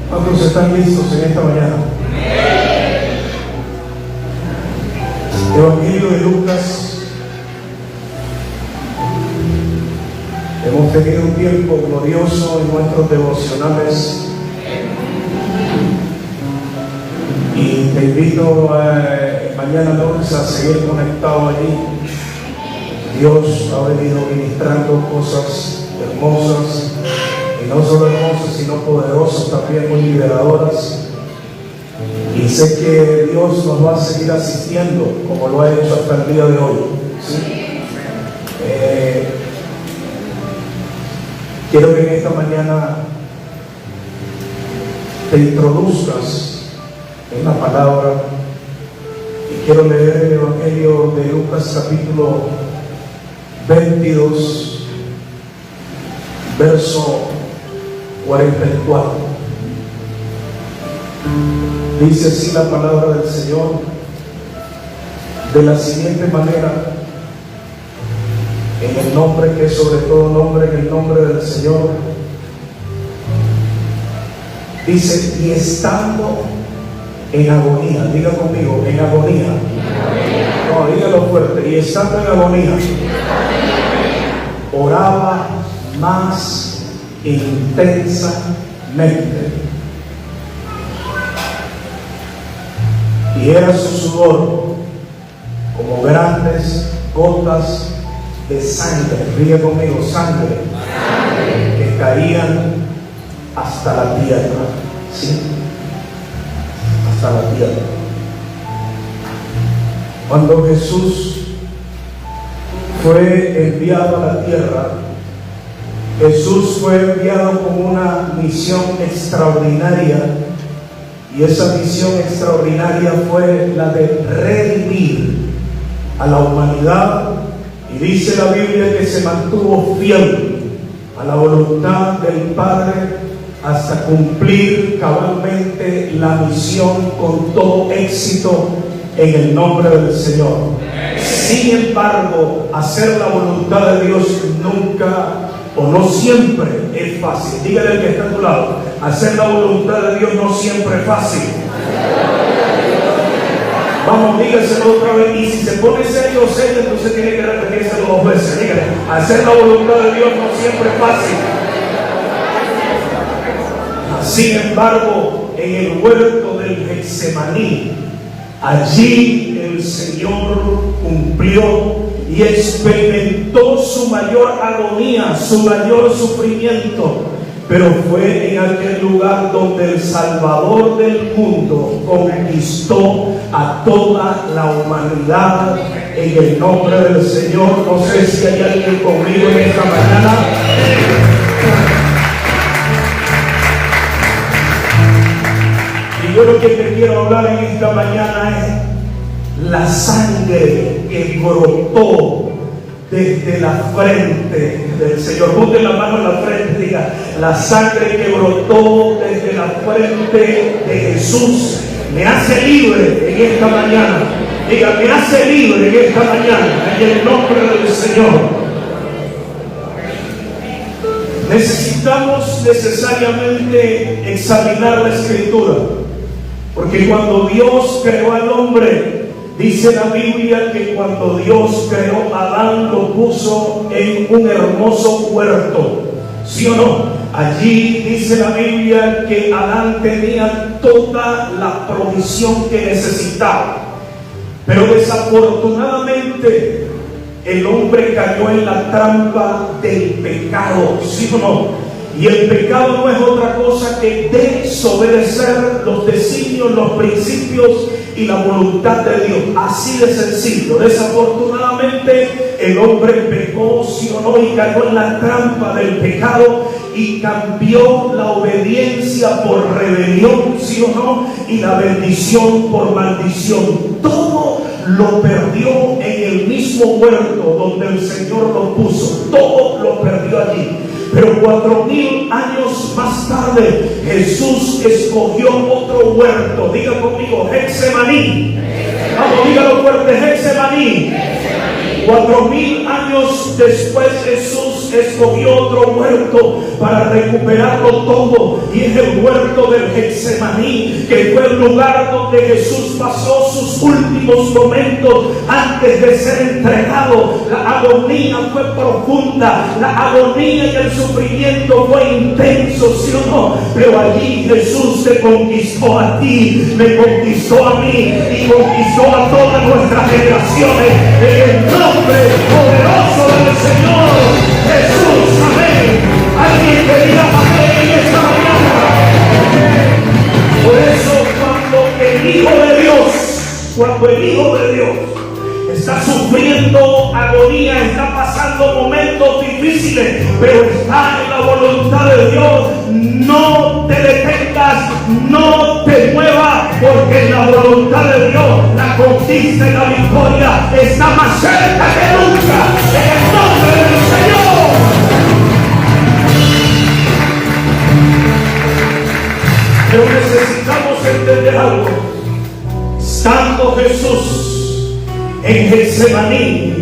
¿Cuántos están listos en esta mañana? Evangelio de Lucas. Hemos tenido un tiempo glorioso en nuestros devocionales y te invito mañana lunes a seguir conectado allí. Dios ha venido ministrando cosas hermosas, y no solo hermosas sino poderosas, también muy liberadoras, y sé que Dios nos va a seguir asistiendo como lo ha hecho hasta el día de hoy, ¿sí? Quiero que en esta mañana te introduzcas en la palabra, y quiero leer el Evangelio de Lucas capítulo 22, verso 44. Dice así la palabra del Señor de la siguiente manera, en el nombre que es sobre todo nombre, en el nombre del Señor. Dice: y estando en agonía, diga conmigo, en agonía. No, dígalo fuerte. Y estando en agonía, oraba más intensamente, y era su sudor como grandes gotas de sangre, ríe conmigo, sangre, que caían hasta la tierra, ¿sí? Hasta la tierra. Cuando Jesús fue enviado a la tierra, Jesús fue enviado con una misión extraordinaria, y esa misión extraordinaria fue la de redimir a la humanidad. Y dice la Biblia que se mantuvo fiel a la voluntad del Padre hasta cumplir cabalmente la misión con todo éxito en el nombre del Señor. Sin embargo, hacer la voluntad de Dios nunca o no siempre es fácil. Dígale al que está a tu lado: hacer la voluntad de Dios no siempre es fácil. Vamos, dígaselo otra vez. Y si se pone serio, entonces tiene que repetírselo 2 veces. Dígale: hacer la voluntad de Dios no siempre es fácil. Sin embargo, en el huerto del Getsemaní, allí el Señor cumplió y experimentó su mayor agonía, su mayor sufrimiento. Pero fue en aquel lugar donde el Salvador del mundo conquistó a toda la humanidad en el nombre del Señor. No sé si hay alguien conmigo en esta mañana. Y yo lo que te quiero hablar en esta mañana es la sangre que brotó desde la frente del Señor. Ponte la mano en la frente, diga: la sangre que brotó desde la frente de Jesús me hace libre en esta mañana. Diga: me hace libre en esta mañana, en el nombre del Señor. Necesitamos necesariamente examinar la Escritura, porque cuando Dios creó al hombre, dice la Biblia que cuando Dios creó a Adán, lo puso en un hermoso huerto. ¿Sí o no? Allí dice la Biblia que Adán tenía toda la provisión que necesitaba. Pero desafortunadamente el hombre cayó en la trampa del pecado. ¿Sí o no? Y el pecado no es otra cosa que desobedecer los designios, los principios y la voluntad de Dios. Así de sencillo. Desafortunadamente el hombre pecó, sí o no, y cayó en la trampa del pecado y cambió la obediencia por rebelión, sí o no, y la bendición por maldición. Todo lo perdió en el mismo huerto donde el Señor lo puso. Todo lo perdió allí. Pero 4000 años más tarde, Jesús escogió otro huerto. Diga conmigo: Getsemaní. Vamos, dígalo fuerte: Getsemaní. 4000 años después, Jesús Jesús escogió otro huerto para recuperarlo todo, y es el huerto del Getsemaní, que fue el lugar donde Jesús pasó sus últimos momentos antes de ser entregado. La agonía fue profunda, la agonía y el sufrimiento fue intenso, ¿sí o no? Pero allí Jesús te conquistó a ti, me conquistó a mí y conquistó a todas nuestras generaciones en el nombre poderoso del Señor Jesús. Amén. Alguien que diga amén en esta mañana. Por eso cuando el Hijo de Dios está sufriendo agonía, está pasando momentos difíciles, pero está en la voluntad de Dios, no te detengas, no te muevas, porque en la voluntad de Dios la conquista y la victoria está más cerca que nunca, en el nombre del Señor. Pero necesitamos entender algo. Estando Jesús en Getsemaní,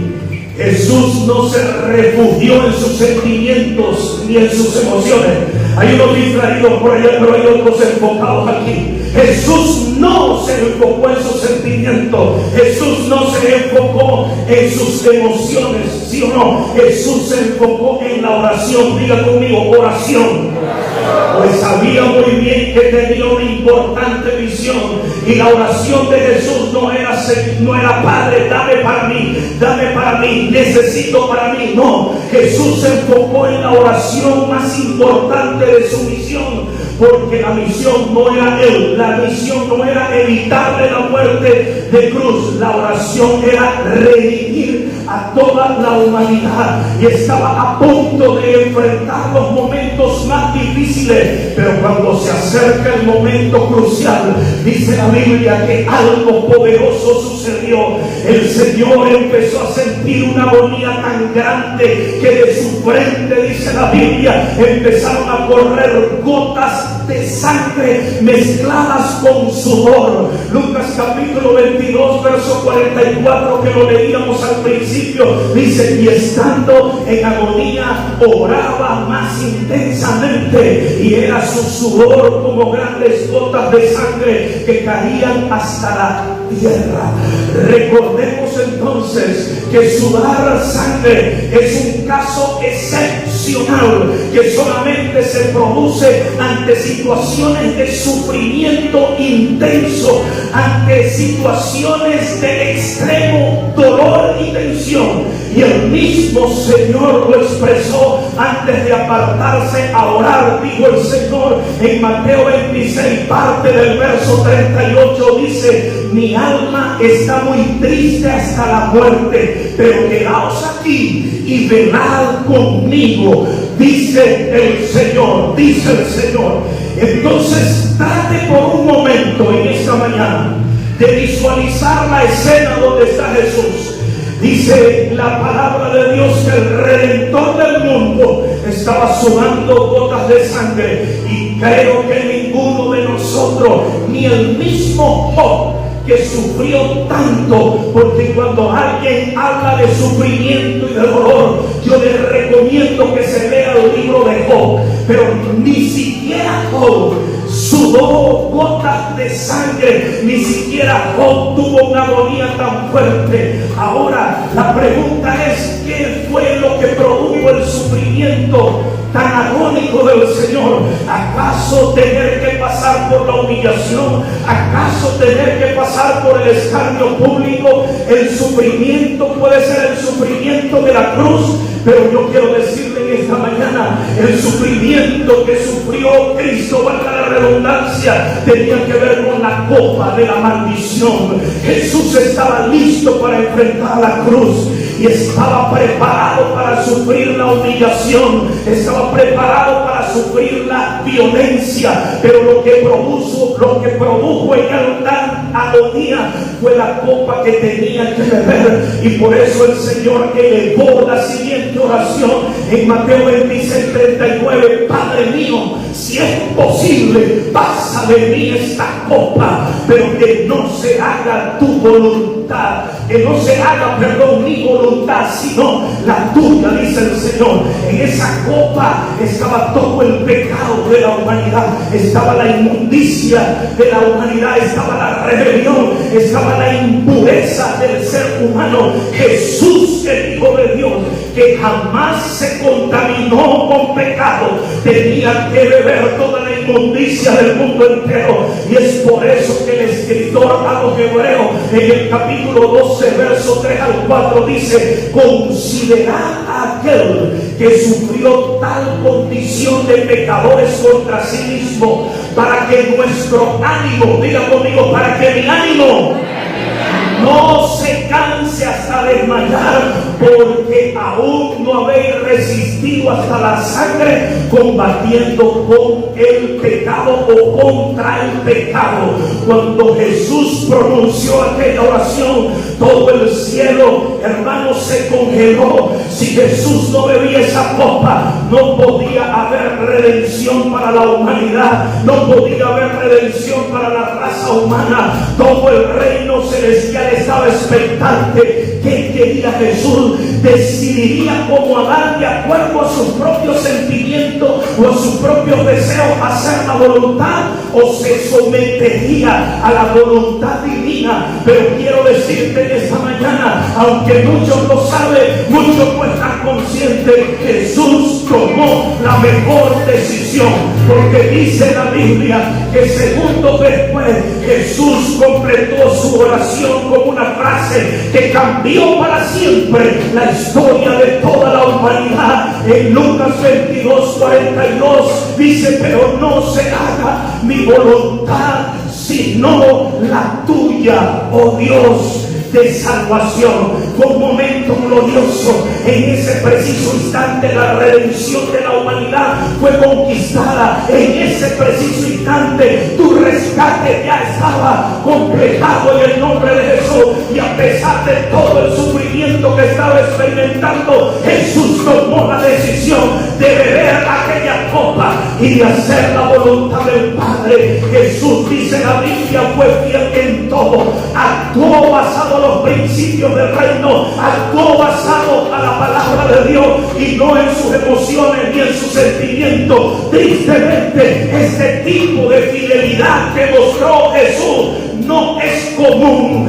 Jesús no se refugió en sus sentimientos ni en sus emociones. Hay unos distraídos por allá, pero hay otros enfocados aquí. Jesús no se enfocó en sus sentimientos. Jesús no se enfocó en sus emociones, ¿sí o no? Jesús se enfocó en la oración. Diga conmigo, oración. Pues sabía muy bien que tenía una importante visión, y la oración de Jesús no era Padre, dame para mí, necesito para mí. No, Jesús se enfocó en la oración más importante de su misión, porque la misión no era Él, la misión no era evitarle la muerte de cruz, la oración era redimir a toda la humanidad, y estaba a punto de enfrentar los momentos más difíciles. Pero cuando se acerca el momento crucial, dice la Biblia que algo poderoso sucedió. El Señor empezó a sentir una agonía tan grande que de su frente, dice la Biblia, empezaron a correr gotas de sangre mezcladas con sudor. Lucas capítulo 22 verso 44, que lo leíamos al principio, dice: y estando en agonía oraba más intensamente, y era su sudor como grandes gotas de sangre que caían hasta la tierra. Recordemos entonces que sudar sangre es un caso excepcional que solamente se produce ante situaciones de sufrimiento intenso, ante situaciones de extremo dolor y tensión. Y el mismo Señor lo expresó antes de apartarse a orar. Dijo el Señor en Mateo 26, parte del verso 38, dice: mi alma está muy triste hasta la muerte, pero quedaos aquí y velad conmigo, dice el Señor, dice el Señor. Entonces trate por un momento en esta mañana de visualizar la escena donde está Jesús. Dice la palabra de Dios que el Redentor del mundo estaba sudando gotas de sangre, y creo que ninguno de nosotros, ni el mismo Job, que sufrió tanto, porque cuando alguien habla de sufrimiento y de dolor, yo les recomiendo que se lea el libro de Job, pero ni siquiera Job sudó gotas de sangre, ni siquiera Job tuvo una agonía tan fuerte. Ahora la pregunta es: ¿qué fue lo que produjo el sufrimiento tan agónico del Señor? ¿Acaso tener que pasar por la humillación? ¿Acaso tener que pasar por el escarnio público? El sufrimiento puede ser el sufrimiento de la cruz, pero yo quiero decirle en esta mañana, el sufrimiento que sufrió Cristo, valga la redundancia, tenía que ver con la copa de la maldición. Jesús estaba listo para enfrentar la cruz, y estaba preparado para sufrir la humillación, estaba preparado para sufrir la violencia, pero lo que produjo en él tan agonía fue la copa que tenía que beber. Y por eso el Señor elevó la siguiente oración en Mateo 26, 39: Padre mío, si es posible, pasa de mí esta copa, pero que no se haga tu voluntad voluntad, que no se haga, perdón, mi voluntad, sino la tuya, dice el Señor. En esa copa estaba todo el pecado de la humanidad, estaba la inmundicia de la humanidad, estaba la rebelión, estaba la impureza del ser humano. Jesús, el Hijo de Dios, que jamás se contaminó con pecado, tenía que beber toda la inmundicia del mundo entero. Y es por eso que el escritor a los Hebreos, en el capítulo 12, verso 3 al 4, dice: considerad a aquel que sufrió tal condición de pecadores contra sí mismo, para que nuestro ánimo, diga conmigo, para que mi ánimo no se canse hasta desmayar, porque aún no habéis resistido hasta la sangre combatiendo con el pecado o contra el pecado. Cuando Jesús pronunció aquella oración, todo el cielo, hermanos, se congeló. Si Jesús no bebía esa copa, no podía haber redención para la humanidad, no podía haber redención para la raza humana. Todo el reino celestial estaba expectante. ¿Qué quería Jesús? Decidiría como Adán, de acuerdo a sus propios sentimientos o a sus propios deseos, hacer la voluntad, o se sometería a la voluntad divina. Pero quiero decirte en esta mañana, aunque muchos lo saben, muchos no están conscientes, Jesús tomó la mejor decisión, porque dice la Biblia que segundos después Jesús completó su oración con una frase que cambió para siempre la historia de toda la humanidad. En Lucas 22:42 dice: pero no se haga mi voluntad sino la tuya, oh Dios de salvación. Fue un momento glorioso. En ese preciso instante la redención de la humanidad fue conquistada. En ese preciso instante tu rescate ya estaba completado en el nombre de Jesús. Y a pesar de todo el sufrimiento que estaba experimentando, Jesús tomó la decisión de beber aquella copa y de hacer la voluntad del Padre. Jesús, dice la Biblia, fue fiel en todo, actuó basado en los principios del reino, actuó basado a la palabra de Dios y no en sus emociones ni en sus sentimientos. Tristemente, este tipo de fidelidad que mostró Jesús no es común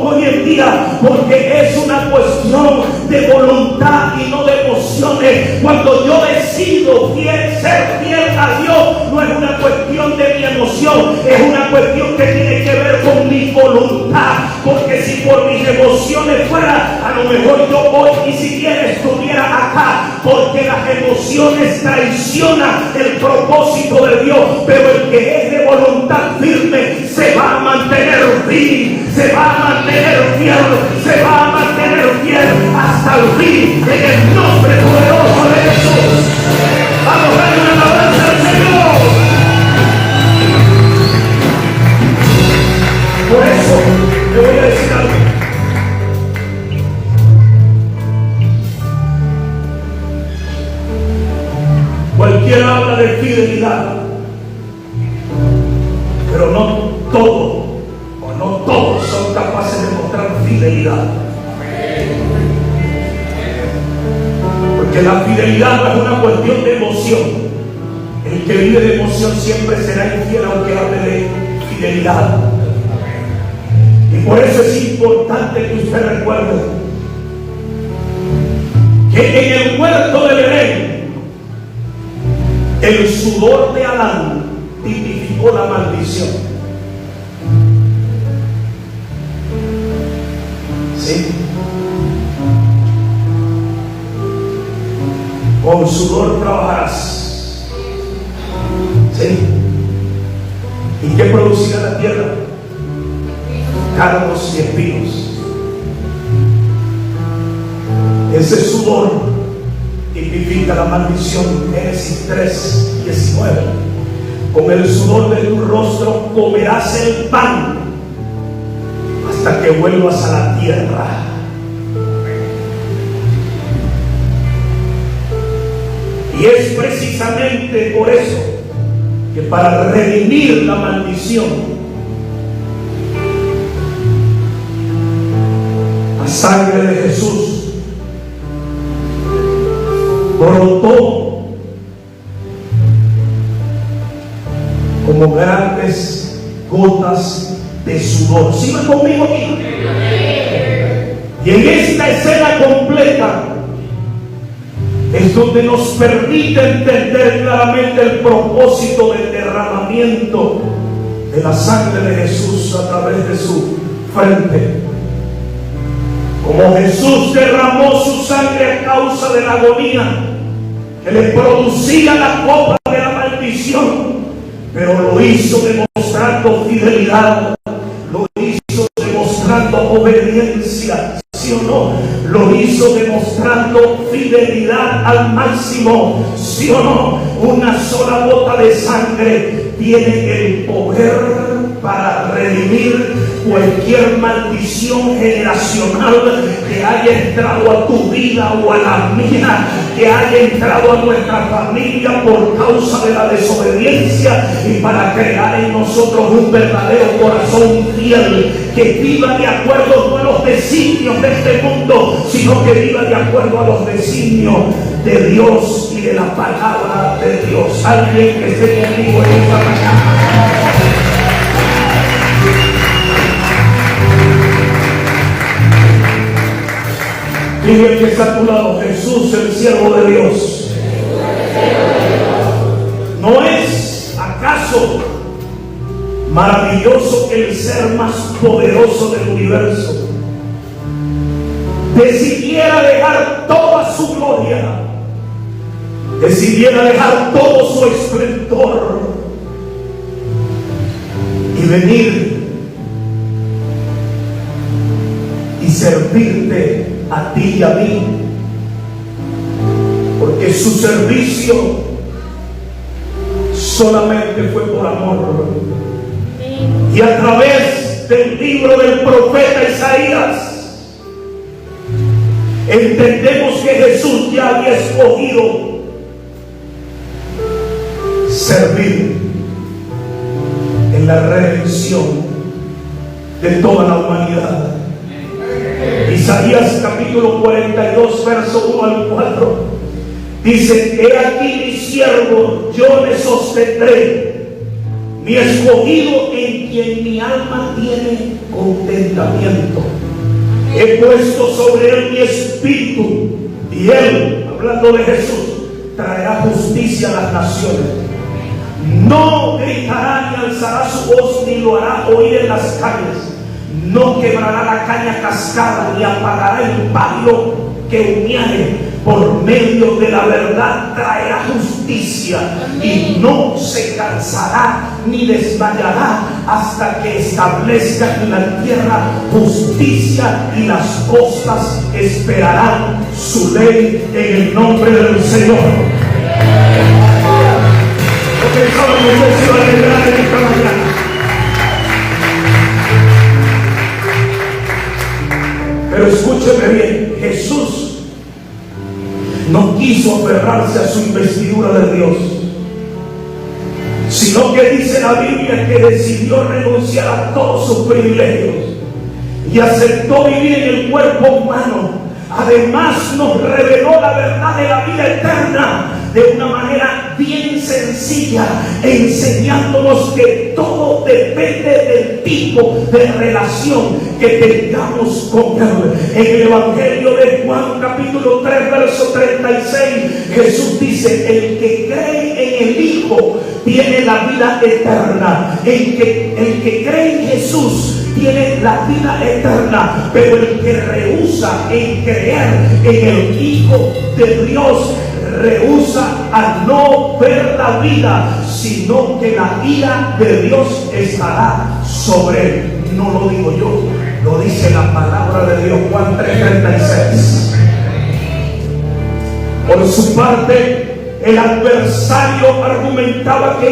hoy en día, porque es una cuestión de voluntad y no de emociones. Cuando yo decido ser fiel a Dios, no es una cuestión de mi emoción, es una cuestión que tiene que ver con mi voluntad. Porque si por mis emociones fuera, a lo mejor yo hoy ni siquiera estuviera acá, porque las emociones traicionan el propósito de Dios. Pero el que es de voluntad firme se va a mantener firme, se va a mantener fiel, se va a mantener fiel hasta el fin, en el nombre poderoso de Jesús. Vamos a darle una alabanza al Señor. Por eso le voy a decir algo. Cualquiera habla de fidelidad, pero no todos son capaces de mostrar fidelidad. Porque la fidelidad no es una cuestión de emoción. El que vive de emoción siempre será infiel aunque hable de fidelidad. Y por eso es importante que usted recuerde que en el huerto del Edén, el sudor de Adán tipificó la maldición. ¿Sí? Con sudor trabajarás. ¿Sí? ¿Y qué producirá la tierra? Cardos y espinos. Ese sudor tipifica la maldición. Génesis 3:19. Con el sudor de tu rostro comerás el pan hasta que vuelvas a la tierra. Y es precisamente por eso que para redimir la maldición sangre de Jesús brotó como grandes gotas de sudor. ¿Sigan conmigo aquí? Y en esta escena completa es donde nos permite entender claramente el propósito del derramamiento de la sangre de Jesús a través de su frente. Como Jesús derramó su sangre a causa de la agonía que le producía la copa de la maldición, pero lo hizo demostrando fidelidad, lo hizo demostrando obediencia, ¿sí o no? Lo hizo demostrando fidelidad al máximo, ¿sí o no? Una sola gota de sangre tiene el poder para redimir cualquier maldición generacional que haya entrado a tu vida o a la mía, que haya entrado a nuestra familia por causa de la desobediencia, y para crear en nosotros un verdadero corazón fiel que viva de acuerdo no a los designios de este mundo, sino que viva de acuerdo a los designios de Dios y de la palabra de Dios. Alguien que esté conmigo en esta mañana. Dile que está a tu lado: Jesús, el siervo de Dios. ¿No es acaso maravilloso que el ser más poderoso del universo decidiera dejar toda su gloria, decidiera dejar todo su esplendor y venir y servirte a ti y a mí? Porque su servicio solamente fue por amor. Y a través del libro del profeta Isaías entendemos que Jesús ya había escogido servir en la redención de toda la humanidad. Isaías capítulo 42, verso 1 al 4 dice: he aquí mi siervo, yo le sostendré, mi escogido en quien mi alma tiene contentamiento. He puesto sobre él mi espíritu, y él, hablando de Jesús, traerá justicia a las naciones. No gritará ni alzará su voz, ni lo hará oír en las calles. No quebrará la caña cascada, ni apagará el palo que humeare. Por medio de la verdad traerá justicia, y no se cansará ni desmayará hasta que establezca en la tierra justicia, y las costas esperarán su ley en el nombre del Señor. Yo pensaba que usted se iba a alegrar en esta mañana. Pero escúcheme bien, Jesús no quiso aferrarse a su investidura de Dios, sino que dice la Biblia que decidió renunciar a todos sus privilegios y aceptó vivir en el cuerpo humano. Además nos reveló la verdad de la vida eterna de una manera bien sencilla, enseñándonos que todo depende del tipo de relación que tengamos con Él. En el Evangelio de Juan capítulo 3 verso 36, Jesús dice: el que cree en el Hijo tiene la vida eterna. El que cree en Jesús tiene la vida eterna, pero el que rehúsa en creer en el Hijo de Dios rehúsa a no ver la vida, sino que la ira de Dios estará sobre él. No lo digo yo, lo dice la palabra de Dios, Juan 3:36. Por su parte, el adversario argumentaba que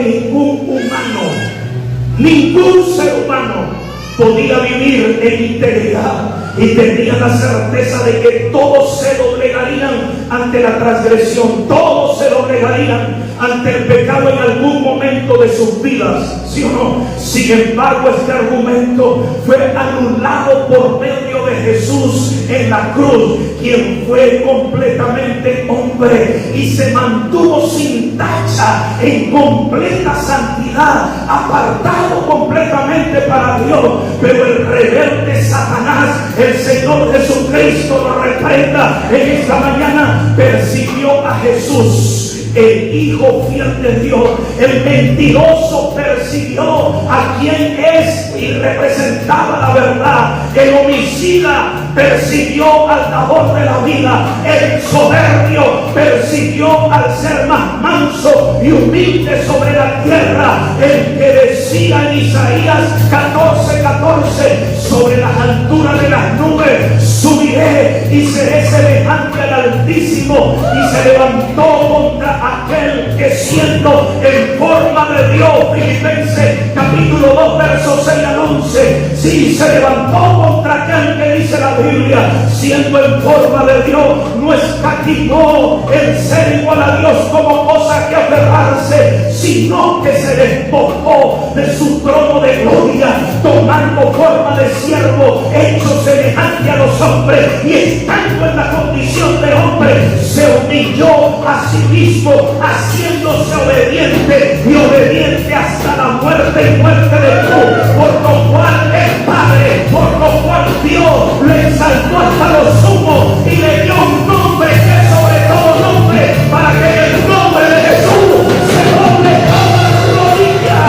ningún ser humano podía vivir en integridad, y tenía la certeza de que todos se doblegarían ante la transgresión, todos se doblegarían ante el pecado en algún momento de sus vidas, ¿sí o no? Sin embargo, este argumento fue anulado por medio de Jesús en la cruz, quien fue completamente hombre y se mantuvo sin tacha, en completa santidad, apartado completamente para Dios. Pero el rebelde Satanás, el Señor Jesucristo lo reprenda en esta mañana, persiguió a Jesús, el Hijo fiel de Dios. El mentiroso persiguió a quien es y representaba la verdad. El homicida persiguió al dador de la vida. El soberbio persiguió al ser más manso y humilde sobre la tierra. El que decía en Isaías 14:14, sobre las alturas de las nubes subiré y seré semejante al Altísimo. Y se levantó contra aquel que siendo en forma de Dios, Filipenses capítulo 2 versos 6 al 11, sí, se levantó contra aquel que dice la Biblia, siendo en forma de Dios, no escatimó el ser igual a Dios como cosa que aferrarse, sino que se despojó de su trono de gloria, tomando forma de siervo, hecho semejante a los hombres, y estando en la condición de hombre, se humilló a sí mismo, haciéndose obediente y obediente hasta la muerte y muerte de cruz, por lo cual el Padre, por lo cual Dios lo exaltó hasta lo sumo y le dio un nombre que es sobre todo nombre, para que en el nombre de Jesús se doble toda rodilla,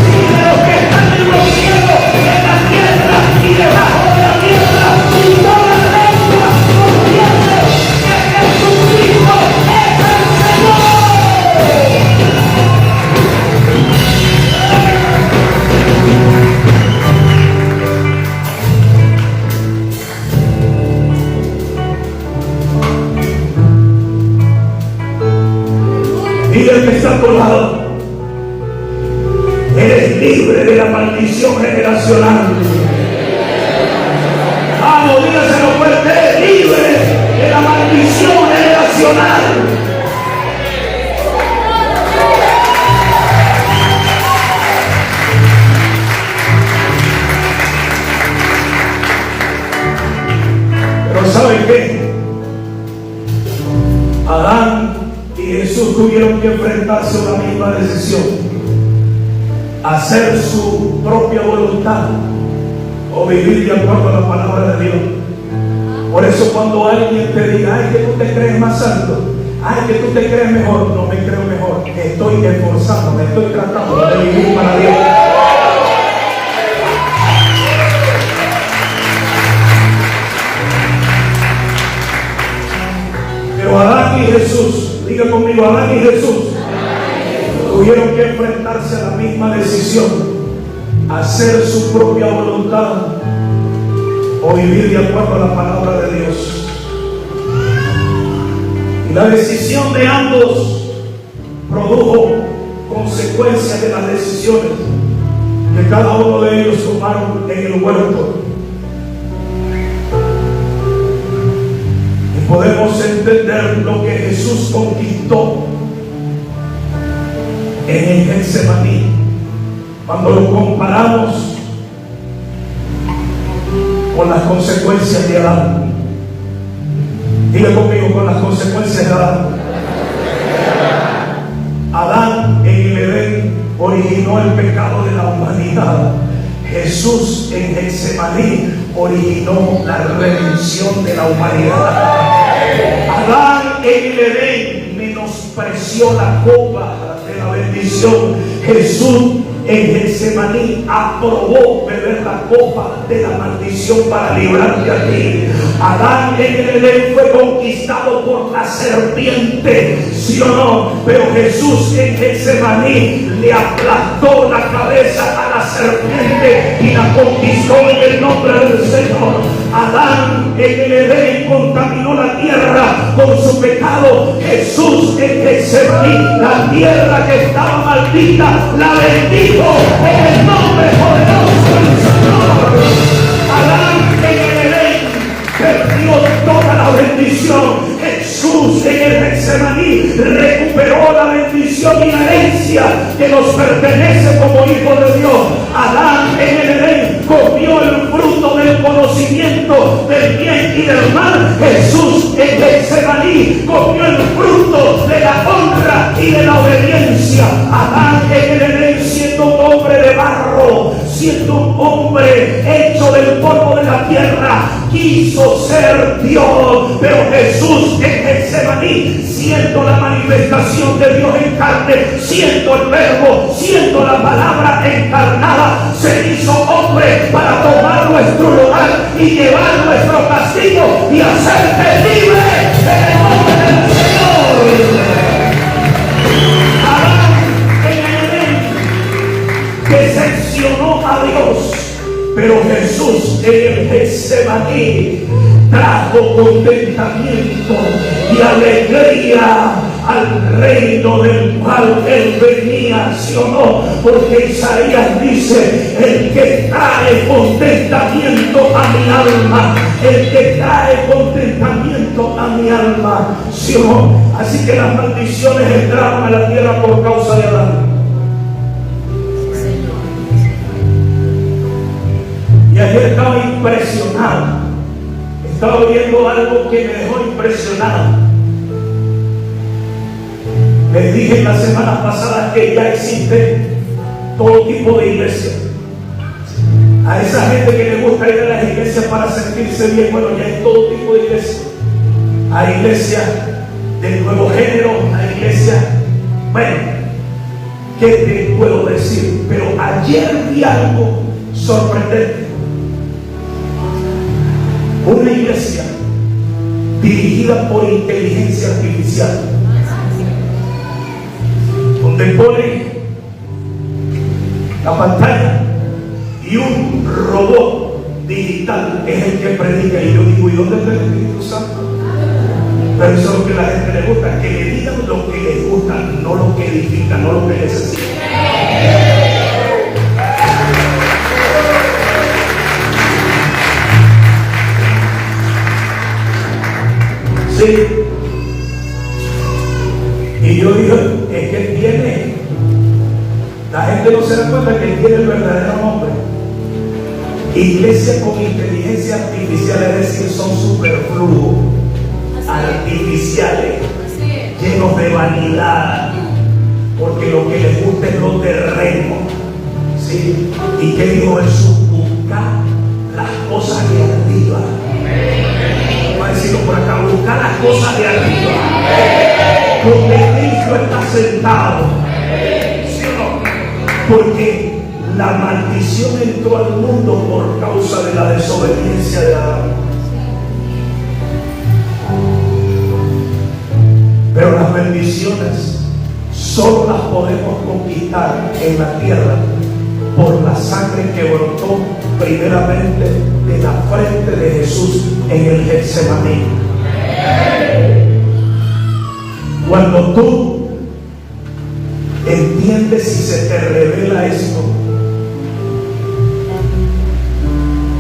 y de los que están en los cielos, en la tierra y debajo de la tierra, y toda lengua confiese que Jesucristo es el Señor. Dile al que está a tu lado, eres libre de la maldición generacional. Vamos, dígaselo fuerte, eres libre de la maldición generacional. Pero ¿saben qué? Adán y Jesús tuvieron que enfrentarse a una misma decisión: hacer su propia voluntad o vivir de acuerdo a la palabra de Dios. Por eso cuando alguien te diga, ay, que tú te crees más santo, ay, que tú te crees mejor, no me creo mejor, estoy esforzándome, estoy tratando de vivir para Dios. Pero Adán y Jesús, diga conmigo, Adán y Jesús tuvieron que enfrentarse a la misma decisión: hacer su propia voluntad o vivir de acuerdo a la palabra de Dios. Y la decisión de ambos produjo consecuencias de las decisiones que cada uno de ellos tomaron en el huerto. Y podemos entender lo que Jesús conquistó en el Getsemaní cuando lo comparamos con las consecuencias de Adán. Diga conmigo, con las consecuencias de Adán. Adán en el Edén originó el pecado de la humanidad. Jesús en Getsemaní originó la redención de la humanidad. Adán en el Edén menospreció la copa de la bendición. Jesús en Getsemaní aprobó beber la copa de la maldición para librarte a ti. Adán en el Edén fue conquistado por la serpiente, ¿sí o no? Pero Jesús en Getsemaní le aplastó la cabeza a la serpiente y la conquistó en el nombre del Señor. Adán en el Edén contaminó la tierra con su pecado. Jesús en Getsemaní, la tierra que estaba maldita, la bendijo en el nombre poderoso del Señor. Adán en el Edén perdió toda la bendición. Jesús Jesús en el Getsemaní recuperó la bendición y la herencia que nos pertenece como hijo de Dios. Adán en el Edén comió el fruto del conocimiento del bien y del mal. Jesús en Getsemaní comió el fruto de la honra y de la obediencia. Adán en el Edén, siendo un hombre de barro, siendo un hombre hecho del polvo de la tierra, quiso ser Dios. Pero Jesús en Getsemaní, siendo la manifestación de Dios en carne, siendo el verbo, siendo la palabra encarnada, se hizo hombre para tomar nuestro lugar y llevar nuestro castigo y hacerte libre en el nombre del Señor. Decepcionó a Dios, pero Jesús en el Getsemaní trajo contentamiento y alegría al reino del cual él venía, ¿sí o no? Porque Isaías dice: el que trae contentamiento a mi alma, el que trae contentamiento a mi alma, ¿sí o no? Así que las maldiciones entraron a la tierra por causa de Adán. Y ayer estaba impresionado. Estaba viendo algo que me dejó impresionado. Les dije la semana pasada que ya existe todo tipo de iglesias. A esa gente que le gusta ir a las iglesias para sentirse bien, bueno, ya hay todo tipo de iglesias. Hay iglesias del nuevo género, hay iglesias, bueno, ¿qué te puedo decir? Pero ayer vi algo sorprendente. Una iglesia dirigida por inteligencia artificial, donde pone la pantalla y un robot digital es el que predica. Y yo digo: ¿y dónde está el Espíritu Santo? Pero eso es lo que a la gente le gusta, que le digan lo que les gusta, no lo que edifica, no lo que necesita. Sí. Y yo digo: es que él tiene, la gente no se da cuenta que él tiene el verdadero nombre. Iglesia con inteligencia artificial, es decir, son superfluos, artificiales, llenos de vanidad, porque lo que les gusta es lo terreno. ¿Sí? ¿Y qué dijo Jesús? Buscar las cosas de arriba. Va a decirlo por acá: buscar las cosas de arriba, donde Cristo está sentado. ¿Sí o no? Porque la maldición entró al mundo por causa de la desobediencia de Adán. Pero las bendiciones solo las podemos conquistar en la tierra por la sangre que brotó primeramente de la frente de Jesús en el Getsemaní. Cuando tú entiendes y se te revela esto,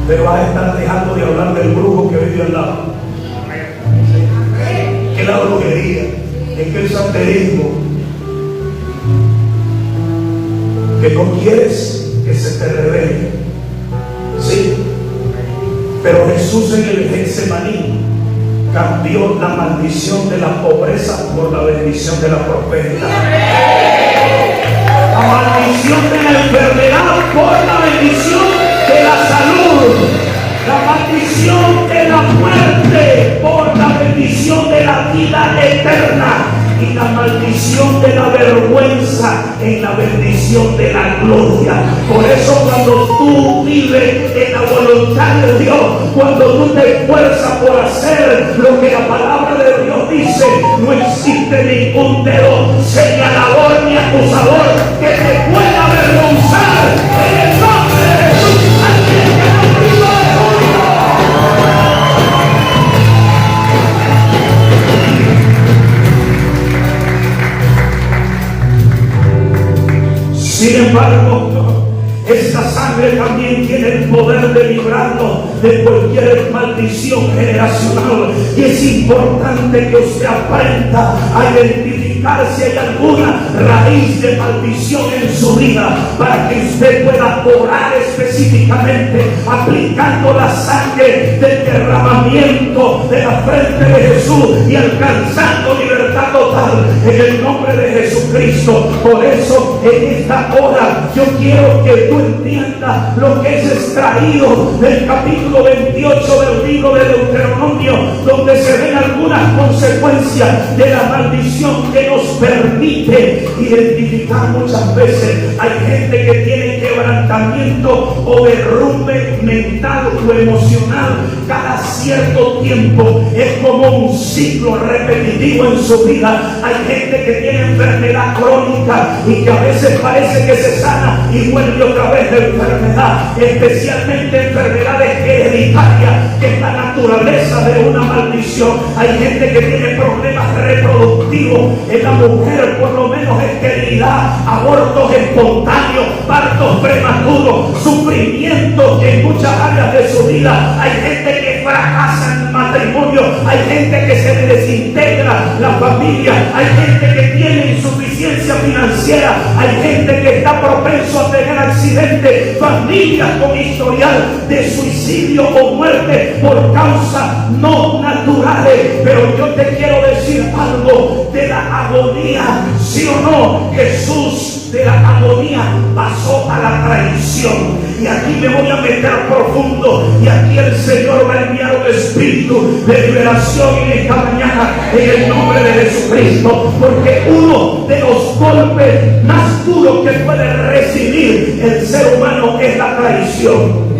te vas a estar dejando de hablar del brujo que vive al lado. Que es la brujería, es que el santerismo, que no quieres que se te revele. Sí, pero Jesús en el Getsemaní cambió la maldición de la pobreza por la bendición de la prosperidad. La maldición de la enfermedad por la bendición de la salud. La maldición de la muerte por la bendición de la vida eterna. Y la maldición de la vergüenza en la bendición de la gloria. Por eso cuando tú vives en la voluntad de Dios, cuando tú te esfuerzas por hacer lo que la palabra de Dios dice, no existe ningún dedo señalador ni acusador que te pueda avergonzar en el nombre de Jesús. Alguien que no viva de odio. Sin embargo, Esta sangre también tiene el poder de librarnos de cualquier maldición generacional. Y es importante que usted aprenda a identificar si hay alguna raíz de maldición en su vida, para que usted pueda orar específicamente aplicando la sangre del derramamiento de la frente de Jesús y alcanzando libertad total en el nombre de Jesucristo. Por eso en esta hora yo quiero que tú entiendas lo que es extraído del capítulo 28 del libro de Deuteronomio, donde se ven algunas consecuencias de la maldición que nos permite identificar muchas veces. Hay gente que tiene quebrantamiento o derrumbe mental o emocional cada cierto tiempo. Es como un ciclo repetitivo en su vida. Hay gente que tiene enfermedad crónica y que a veces parece que se sana y vuelve otra vez de enfermedad, especialmente enfermedades hereditarias, que es la naturaleza de una maldición. Hay gente que tiene problemas reproductivos en la mujer, por lo menos esterilidad, abortos espontáneos, partos prematuros, sufrimientos en muchas áreas de su vida. Hay gente que fracasa en el matrimonio, hay gente que se desintegra la familia, hay gente que tiene insuficiencia financiera, hay gente que está propenso a tener accidentes, familias con historial de suicidio o muerte por causas no naturales. Pero yo te quiero decir algo de la agonía, ¿sí o no? Jesús de la agonía pasó a la traición. Y aquí me voy a meter profundo, y aquí el Señor va a enviar un espíritu de liberación en esta mañana en el nombre de Jesucristo, porque uno de los golpes más duros que puede recibir el ser humano es la traición.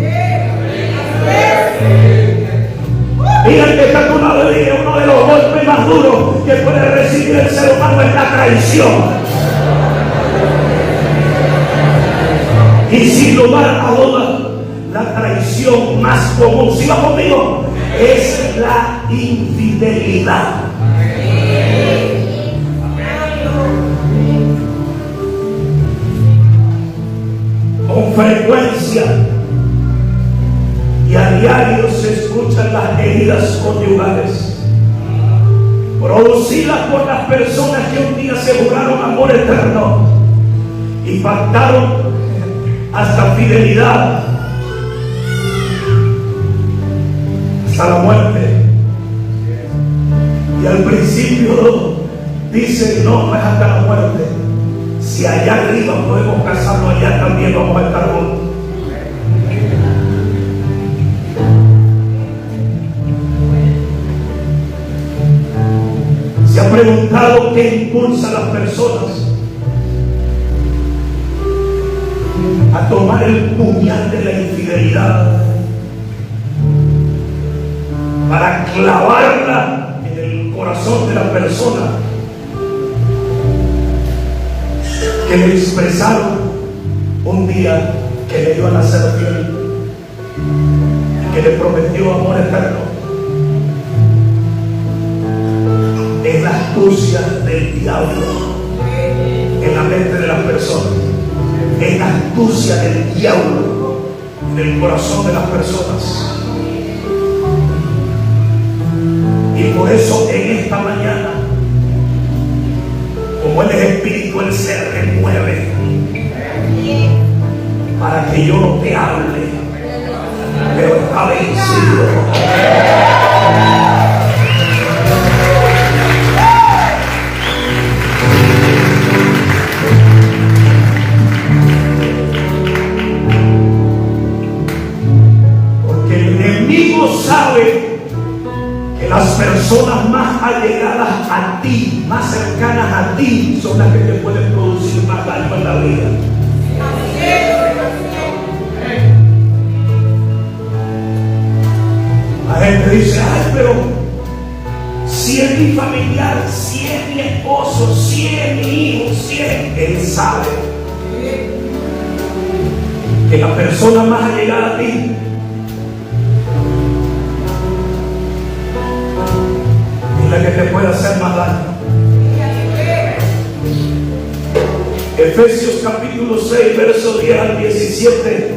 Mira que está a tu lado y diga: uno de los golpes más duros que puede recibir el ser humano es la traición. Y sin lugar a dudas, la traición más común, ¿sí va conmigo?, es la infidelidad. Con frecuencia y a diario se escuchan las heridas conyugales producidas por las personas que un día se juraron amor eterno y pactaron hasta fidelidad, hasta la muerte. Y al principio dicen: no, no es hasta la muerte. Si allá arriba podemos casarnos, allá también vamos a estar juntos. ¿Se ha preguntado qué impulsa a las personas a tomar el puñal de la infidelidad para clavarla en el corazón de la persona que le expresaron un día que le iban a ser fiel, que le prometió amor eterno? Es la astucia del diablo en la mente de las personas. Es la astucia del diablo en el corazón de las personas. Y por eso en esta mañana, como Él es espíritu, Él se remueve para que yo no te hable, pero está vencido. Sabe que las personas más allegadas a ti, más cercanas a ti, son las que te pueden producir más daño en la vida. La gente dice: ay, pero si es mi familiar, si es mi esposo, si es mi hijo, si es... Él sabe que la persona más allegada a ti que te puede hacer más daño. Efesios capítulo 6, verso 10 al 17.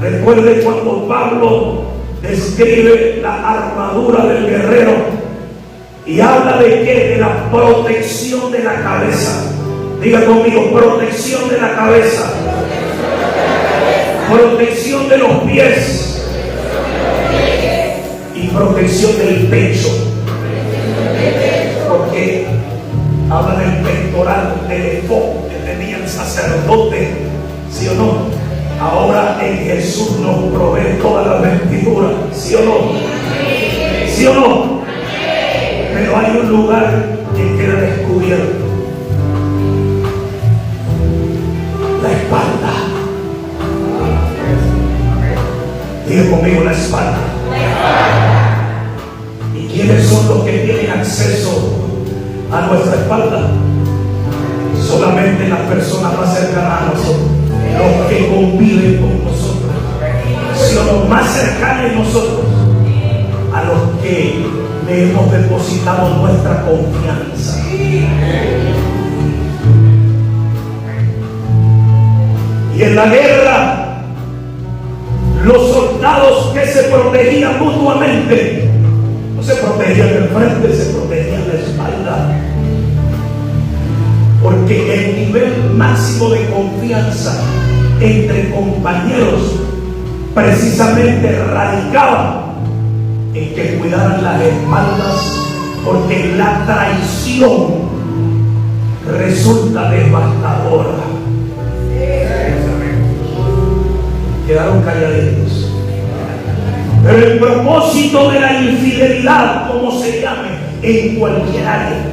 Recuerde cuando Pablo describe la armadura del guerrero y habla de qué, de la protección de la cabeza. Diga conmigo, protección de la cabeza, protección de los pies y protección del pecho. Porque habla del pectoral, del efod que tenía el sacerdote, ¿sí o no? Ahora en Jesús nos provee toda la vestidura, ¿sí o no? ¿Sí o no? Pero hay un lugar que queda descubierto: la espalda. Diga conmigo, la espalda. ¿Y quiénes son los que tienen acceso a nuestra espalda? Solamente las personas más cercanas a nosotros, los que conviven con nosotros, sino los más cercanos a nosotros, a los que le hemos depositado nuestra confianza. Y en la guerra, los soldados que se protegían mutuamente, no se protegían de frente, se protegían de espalda. Porque el nivel máximo de confianza entre compañeros precisamente radicaba en que cuidaran las espaldas, porque la traición resulta devastadora. Quedaron calladitos. Pero el propósito de la infidelidad, como se llame, en cualquier área,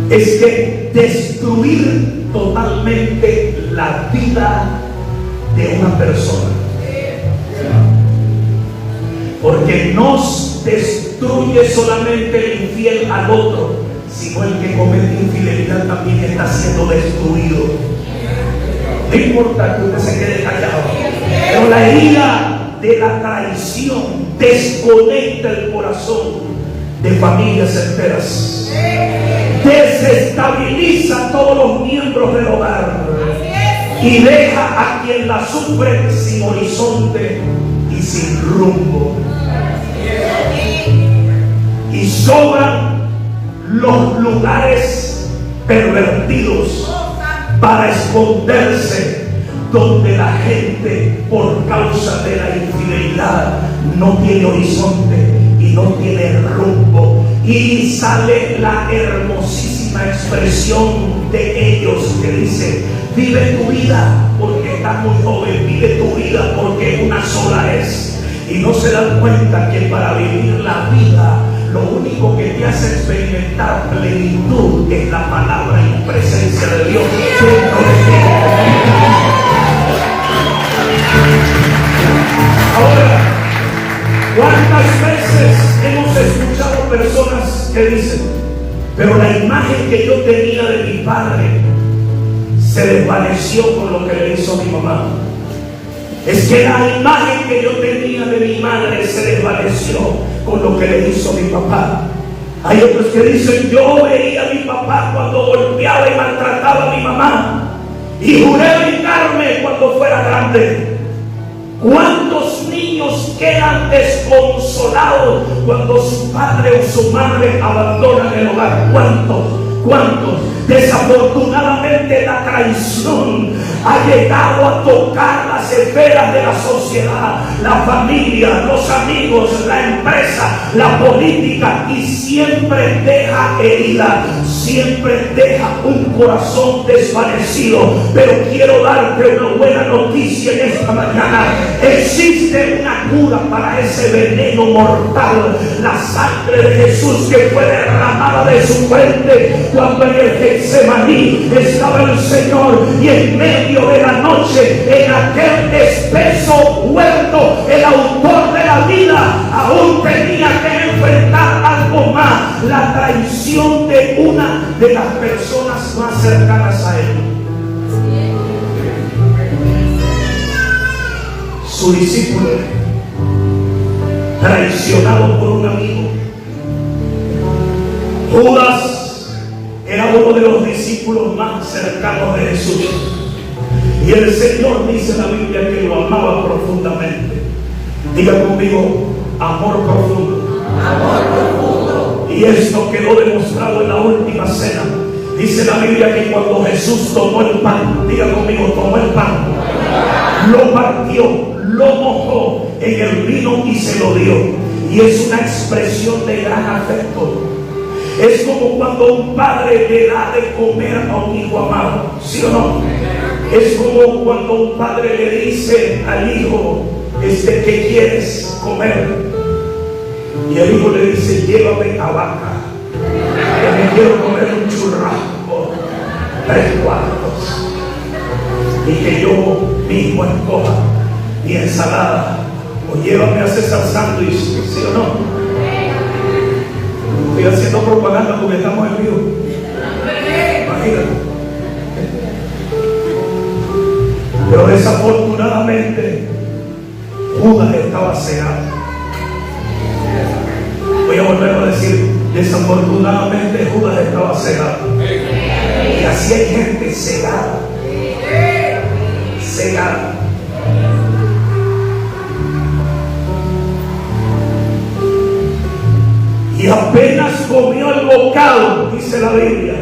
es que destruir totalmente la vida de una persona. Porque no destruye solamente el infiel al otro, sino el que comete infidelidad también está siendo destruido. No importa que usted se quede callado, pero la herida de la traición desconecta el corazón de familias enteras, desestabiliza a todos los miembros del hogar y deja a quien la sufre sin horizonte y sin rumbo. Y sobran los lugares pervertidos para esconderse, donde la gente, por causa de la infidelidad, no tiene horizonte y no tiene rumbo. Y sale la hermosísima expresión de ellos que dice: vive tu vida porque estás muy joven, vive tu vida porque una sola es. Y no se dan cuenta que para vivir la vida, lo único que te hace experimentar plenitud es la palabra y presencia de Dios dentro de ti. Ahora, ¿cuántas veces hemos escuchado personas que dicen: pero la imagen que yo tenía de mi padre se desvaneció con lo que le hizo mi mamá? Es que la imagen que yo tenía de mi madre se desvaneció con lo que le hizo mi papá. Hay otros que dicen: yo veía a mi papá cuando golpeaba y maltrataba a mi mamá, y juré vengarme cuando fuera grande. ¿Cuántos niños quedan desconsolados cuando su padre o su madre abandonan el hogar? ¿Cuántos? Desafortunadamente la traición ha llegado a tocar las esferas de la sociedad, la familia, los amigos, la empresa, la política, y siempre deja herida, siempre deja un corazón desvanecido. Pero quiero darte una buena noticia en esta mañana: existe una cura para ese veneno mortal, la sangre de Jesús que fue derramada de su frente cuando en el Getsemaní estaba el Señor, y en medio de la noche, en aquel espeso huerto, el autor de la vida aún tenía que enfrentar algo más: la traición de una de las personas más cercanas a él. Su discípulo, traicionado por un amigo. Judas era era uno de los discípulos más cercanos de Jesús. Y el Señor dice en la Biblia que lo amaba profundamente. Diga conmigo, amor profundo. Amor profundo. Y esto quedó demostrado en la última cena. Dice la Biblia que cuando Jesús tomó el pan, diga conmigo, tomó el pan, lo partió, lo mojó en el vino y se lo dio. Y es una expresión de gran afecto. Es como cuando un padre le da de comer a un hijo amado, ¿sí o no? Es como cuando un padre le dice al hijo, ¿qué quieres comer? Y el hijo le dice, llévame a Vaca, que me quiero comer un churrasco, 3 cuartos, y que yo mismo escoja mi ensalada, o llévame a César Sándwich, ¿sí o no? Estoy haciendo propaganda porque estamos en vivo. Imagínate. Pero desafortunadamente Judas estaba cegado. Voy a volver a decir, desafortunadamente Judas estaba cegado. Y así hay gente cegada. Cegada. Y apenas comió el bocado, dice la Biblia,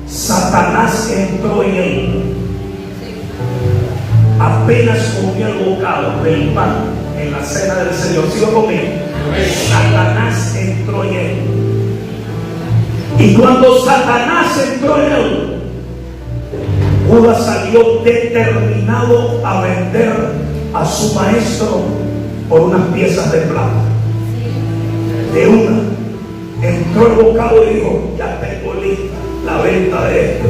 Satanás entró en él. Apenas comió el bocado del pan en la cena del Señor, sigo conmigo, Satanás entró en él. Y cuando Satanás entró en él, Judas salió determinado a vender a su maestro por unas piezas de plata. De una, entró el bocado y dijo, ya tengo lista la venta de este.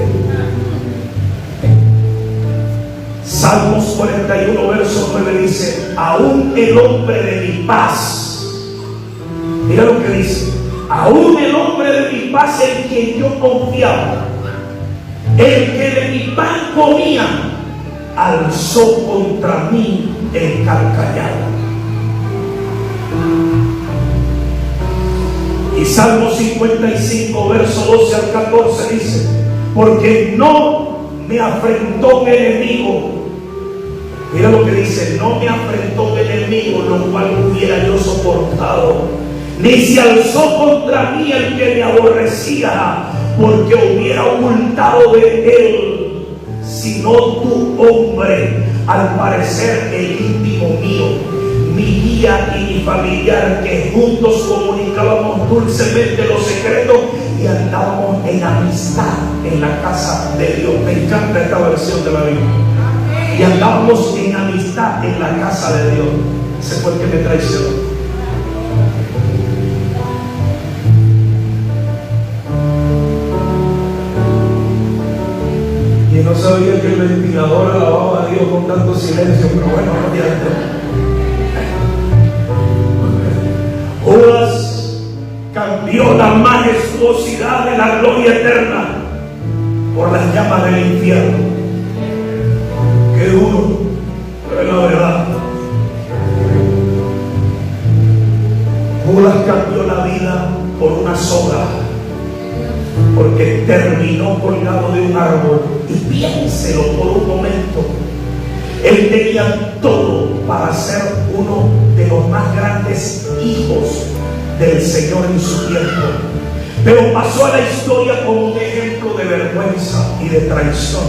Salmos 41, verso 9 dice, aún el hombre de mi paz, mira lo que dice, aún el hombre de mi paz en quien yo confiaba, el que de mi pan comía, alzó contra mí el carcajado. Y Salmo 55, verso 12 al 14 dice, porque no me afrentó un enemigo. Mira lo que dice, no me afrentó un enemigo, lo cual hubiera yo soportado, ni se alzó contra mí el que me aborrecía, porque hubiera ocultado de él, sino tu hombre, al parecer el íntimo mío, mi guía y mi familiar, que juntos comunicábamos dulcemente los secretos y andábamos en amistad en la casa de Dios. Me encanta esta versión de la Biblia. Y andábamos en amistad en la casa de Dios. Ese fue el que me traicionó. Y no sabía que el ventilador alababa a Dios con tanto silencio, pero bueno, no tiene. Judas cambió la majestuosidad de la gloria eterna por las llamas del infierno. Qué duro, pero es la verdad. Judas cambió la vida por una soga, porque terminó colgado de un árbol. Y piénselo por un momento, él tenía todo para ser uno de los más grandes hijos del Señor en su tiempo, pero pasó a la historia como un ejemplo de vergüenza y de traición,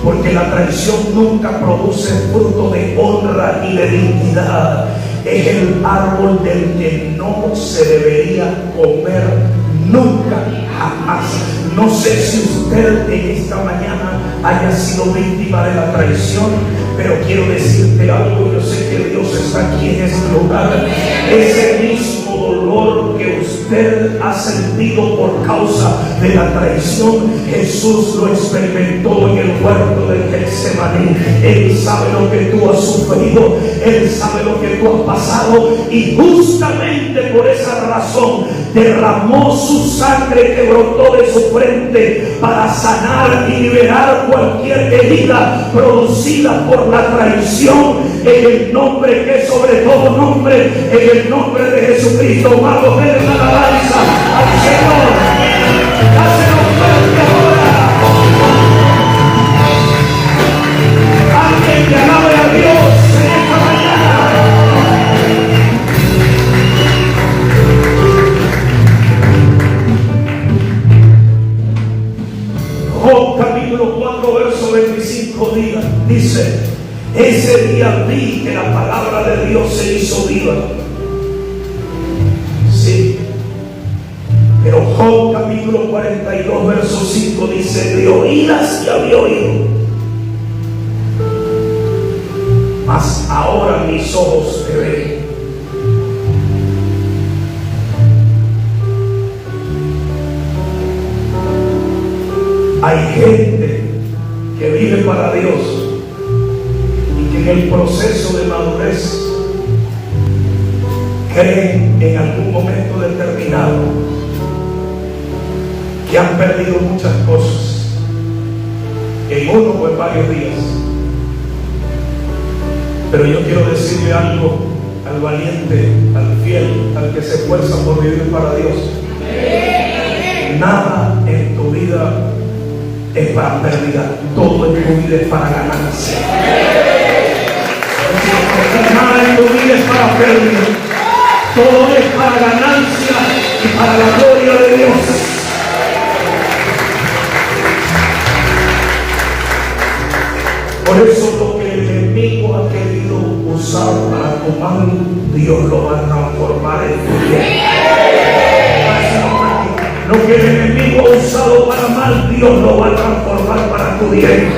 porque la traición nunca produce fruto de honra y de dignidad. Es el árbol del que no se debería comer nunca, jamás. No sé si usted en esta mañana haya sido víctima de la traición, pero quiero decirte algo. Yo sé que Dios está aquí en este lugar. Ese mismo dolor que usted ha sentido por causa de la traición, Jesús lo experimentó en el huerto del Getsemaní. Él sabe lo que tú has sufrido, Él sabe lo que tú has pasado, y justamente por esa razón derramó su sangre que brotó de su frente para sanar y liberar cualquier herida producida por la traición, en el nombre que es sobre todo nombre, en el nombre de Jesucristo. Vamos a ver la alabanza al Señor. Dáselo fuerte. Ese día vi que la palabra de Dios se hizo viva. Sí. Pero Job capítulo 42 verso 5 dice: de oídas ya había oído, mas ahora mis ojos te ven. Hay gente que vive para Dios y que en el proceso de madurez creen en algún momento determinado que han perdido muchas cosas en uno o en varios días. Pero yo quiero decirle algo al valiente, al fiel, al que se esfuerza por vivir para Dios: nada en tu vida es para pérdida, todo en tu vida es para ganancia. Nada en tu vida es para pérdida, todo es para ganancia y para la gloria de Dios. Por eso lo que el enemigo ha querido usar para tu mal, Dios lo va a transformar en tu bien. Lo que el enemigo ha usado para mal, Dios lo va a transformar para tu bien.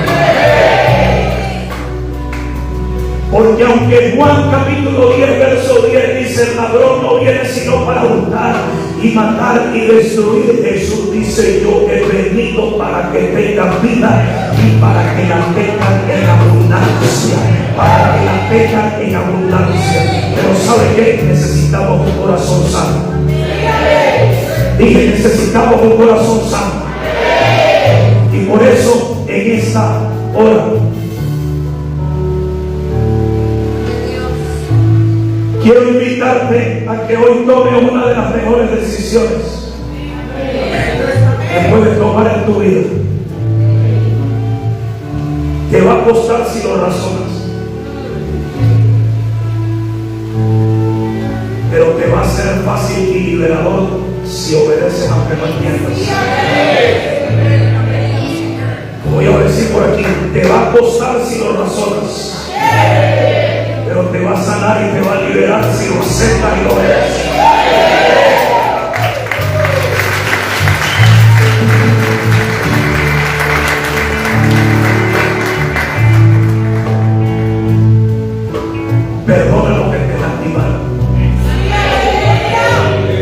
Porque aunque Juan capítulo 10 verso 10 dice: el ladrón no viene sino para hurtar y matar y destruir, Jesús dice: yo he venido para que tengan vida y para que la tengan en abundancia, para que la tengan en abundancia. Pero ¿sabe qué? Necesitamos un corazón sano. Dije: necesitamos un corazón sano. Y por eso en esta hora quiero invitarte a que hoy tomes una de las mejores decisiones que puedes tomar en tu vida. Te va a costar si lo razonas, pero te va a ser fácil y liberador si obedeces aunque no entiendas. Voy a decir por aquí: te va a costar si lo razonas, pero te va a sanar y te va a liberar si lo aceptas y lo obedeces. Perdona lo que te lastimaron.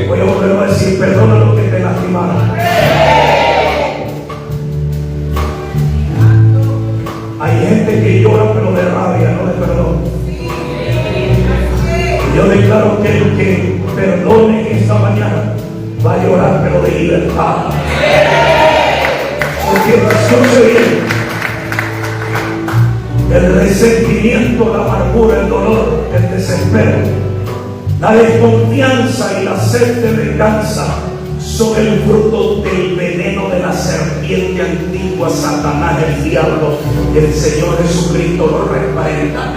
Voy a volver a decir: perdona lo que te lastimaron. Hay gente que llora pero de rabia, no de perdón. Yo declaro que el que perdone esta mañana va a llorar pero de libertad. Porque escuche bien: el resentimiento, la amargura, el dolor, el desespero, la desconfianza y la sed de venganza son el fruto del veneno de la serpiente antigua, Satanás, el diablo. El Señor Jesucristo lo reprenda.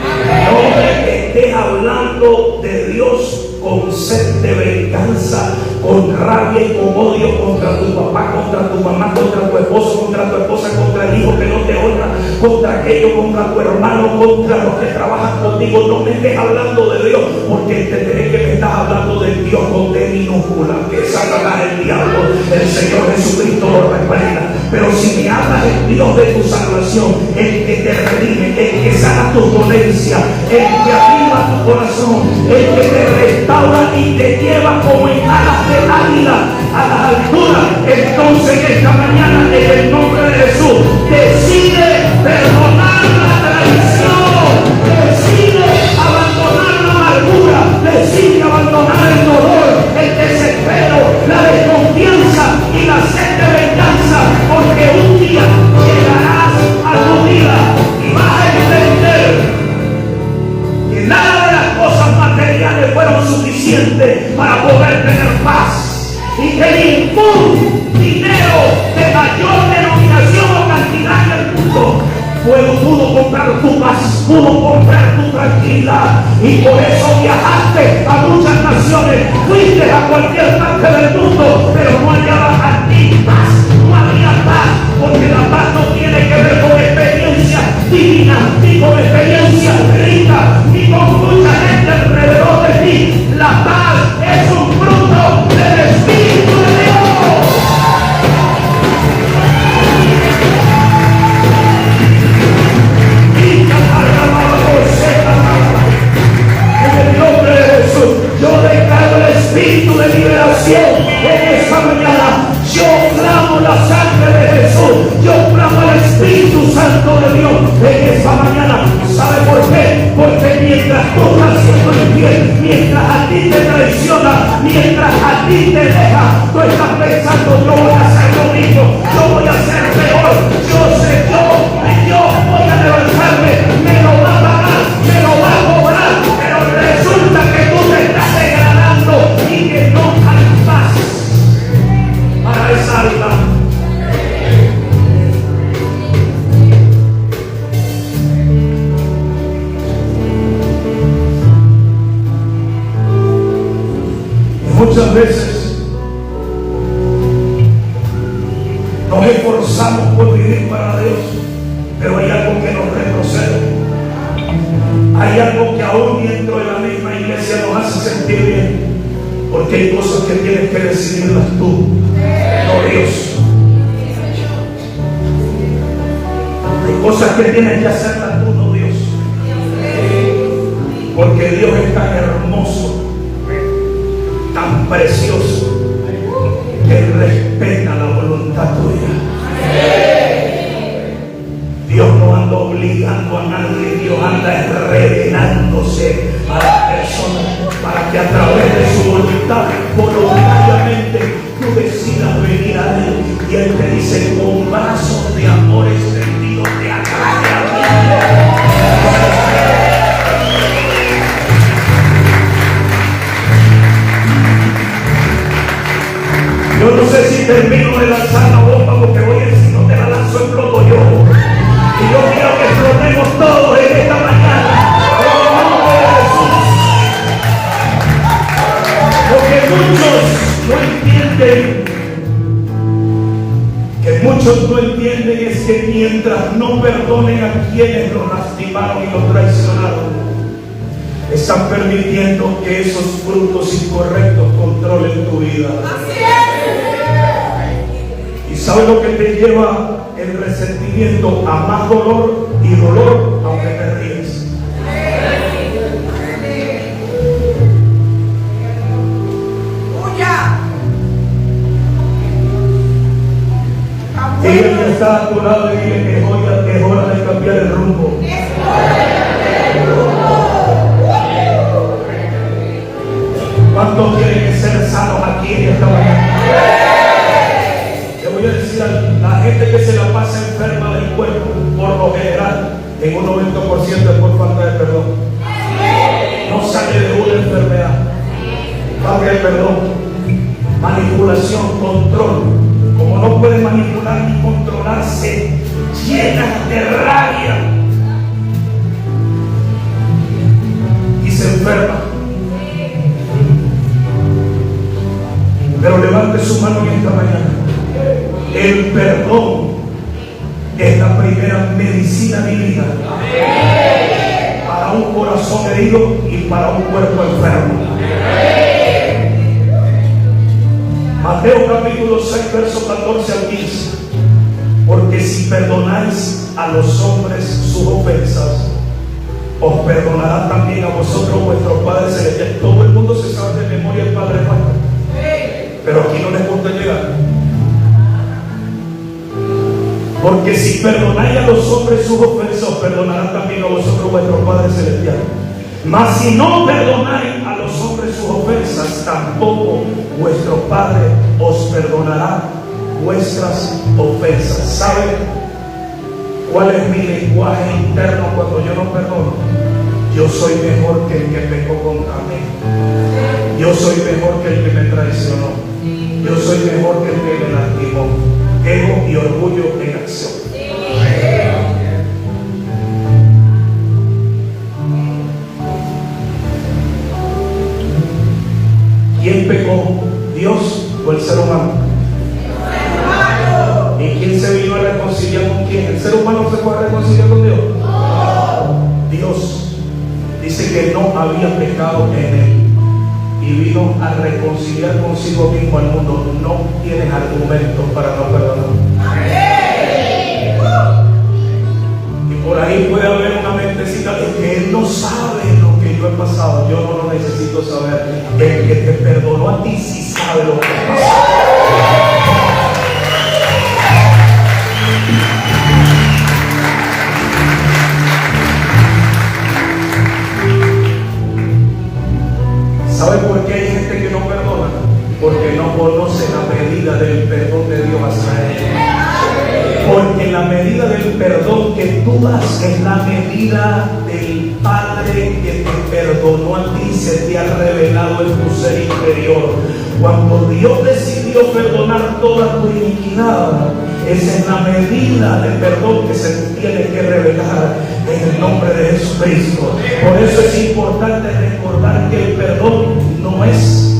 No me estés hablando de Dios con sed de venganza, con rabia y con odio contra tu papá, contra tu mamá, contra tu esposo, contra tu esposa, contra el hijo que no te honra, contra aquello, contra tu hermano, contra los que trabajan contigo. No me estés hablando de Dios, porque entenderé que me estás hablando de Dios con D minúscula, que es Satanás, el diablo. El Señor Jesucristo lo reprenda. Pero si me hablas del Dios de tu salvación, el que te redime, el que sana tu dolencia, el que aviva tu corazón, el que te restaura y te lleva como en alas de águila a la altura, entonces esta mañana, en el nombre de Jesús, decide perdonar la traición, decide abandonar la amargura, decide abandonar el dolor, el desespero, la desconfianza y la sed de venganza, porque un día llegarás a tu vida y vas a entender que nada de las cosas materiales fueron suficientes para poder tener paz, y que ningún dinero de mayor denominación o cantidad en el mundo pudo comprar tu paz, pudo comprar tu tranquilidad. Y por eso viajaste a muchas naciones, fuiste a cualquier parte del mundo, pero no hallabas a ti paz, no había paz, porque la paz no tiene que ver con experiencia divina ni con experiencia Tú estás pensando, yo voy a hacer lo mismo, yo voy a hacer peor. Yo sé, yo voy a levantarme, me lo va a pagar, me lo va a cobrar. Pero resulta que tú te estás degradando y que no hay paz para esa alma. Muchas veces nos esforzamos por vivir para Dios, pero hay algo que nos retrocede. Hay algo que aún dentro de la misma iglesia nos hace sentir bien, porque hay cosas que tienes que decidirlas tú, no Dios. Hay cosas que tienes que hacerlas tú, no Dios. Porque Dios es tan hermoso, tan precioso, que respeta la voluntad tuya. Dios no anda obligando a nadie, Dios anda revelándose a las personas para que a través de su voluntad voluntariamente tú decidas venir a Él. Y Él te dice: con brazos de amor extendidos te atrae a mí. Yo no sé si termino de lanzar la bomba, porque voy a decir, si no te la lanzo, exploto yo. Y yo quiero que explotemos todos en esta mañana, en el nombre de Jesús. Porque muchos no entienden es que mientras no perdonen a quienes los lastimaron y los traicionaron, están permitiendo que esos frutos incorrectos controlen tu vida. ¿Y sabes lo que te lleva el resentimiento? A más dolor y dolor, aunque te ríes. Dile que está a tu lado y dile que es hora de cambiar el rumbo. ¿Cuántos quieren ser sanos aquí en esta mañana? Le voy a decir a la gente que se la pasa enferma del cuerpo, por lo general, en un 90% es por falta de perdón. No sale de una enfermedad. Falta de perdón, manipulación, control. Como no puede manipular ni controlarse, llena de rabia y se enferma. Pero levante su mano en esta mañana. El perdón es la primera medicina divina para un corazón herido y para un cuerpo enfermo. Mateo capítulo 6, verso 14 al 15. Porque si perdonáis a los hombres sus ofensas, os perdonará también a vosotros vuestro Padre Celestial. Todo el mundo se sabe de memoria el Padre Nuestro, pero aquí no les gusta llegar. Porque si perdonáis a los hombres sus ofensas, os perdonará también a vosotros vuestro Padre Celestial. Mas si no perdonáis a los hombres sus ofensas, tampoco vuestro Padre os perdonará vuestras ofensas. ¿Saben cuál es mi lenguaje interno cuando yo no perdono? Yo soy mejor que el que pecó contra mí. Yo soy mejor que el que me traicionó. Yo soy mejor que el que me lastimó. Ego y orgullo en acción. ¿Quién pecó? ¿Dios o el ser humano? ¿Y quién se vino a reconciliar con quién? ¿El ser humano se fue a reconciliar con Dios? Dios dice que no había pecado en él y vino a reconciliar consigo mismo al mundo. No tienes argumentos para no perdonar. Y por ahí puede haber una mentecita de que él no sabe lo que yo he pasado. Yo no lo necesito saber. El que te perdonó a ti sí sabe lo que pasó. ¿Sabe por qué hay gente que no perdona? Porque no conoce la verdad. del perdón de Dios hacia él. Porque la medida del perdón que tú das es la medida del Padre que te perdonó a ti, se te ha revelado en tu ser interior. Cuando Dios decidió perdonar toda tu iniquidad, esa es la medida de perdón que se te tiene que revelar en el nombre de Jesucristo. Por eso es importante recordar que el perdón no es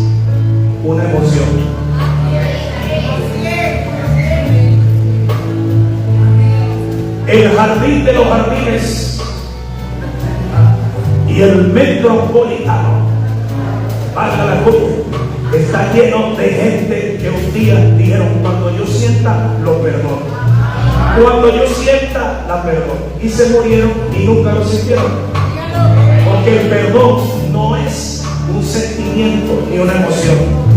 una emoción. El jardín de los jardines y el metropolitano, valga la cosa, está lleno de gente que un día dijeron: cuando yo sienta, lo perdono. Cuando yo sienta, la perdono. Y se murieron y nunca lo sintieron. Porque el perdón no es un sentimiento ni una emoción.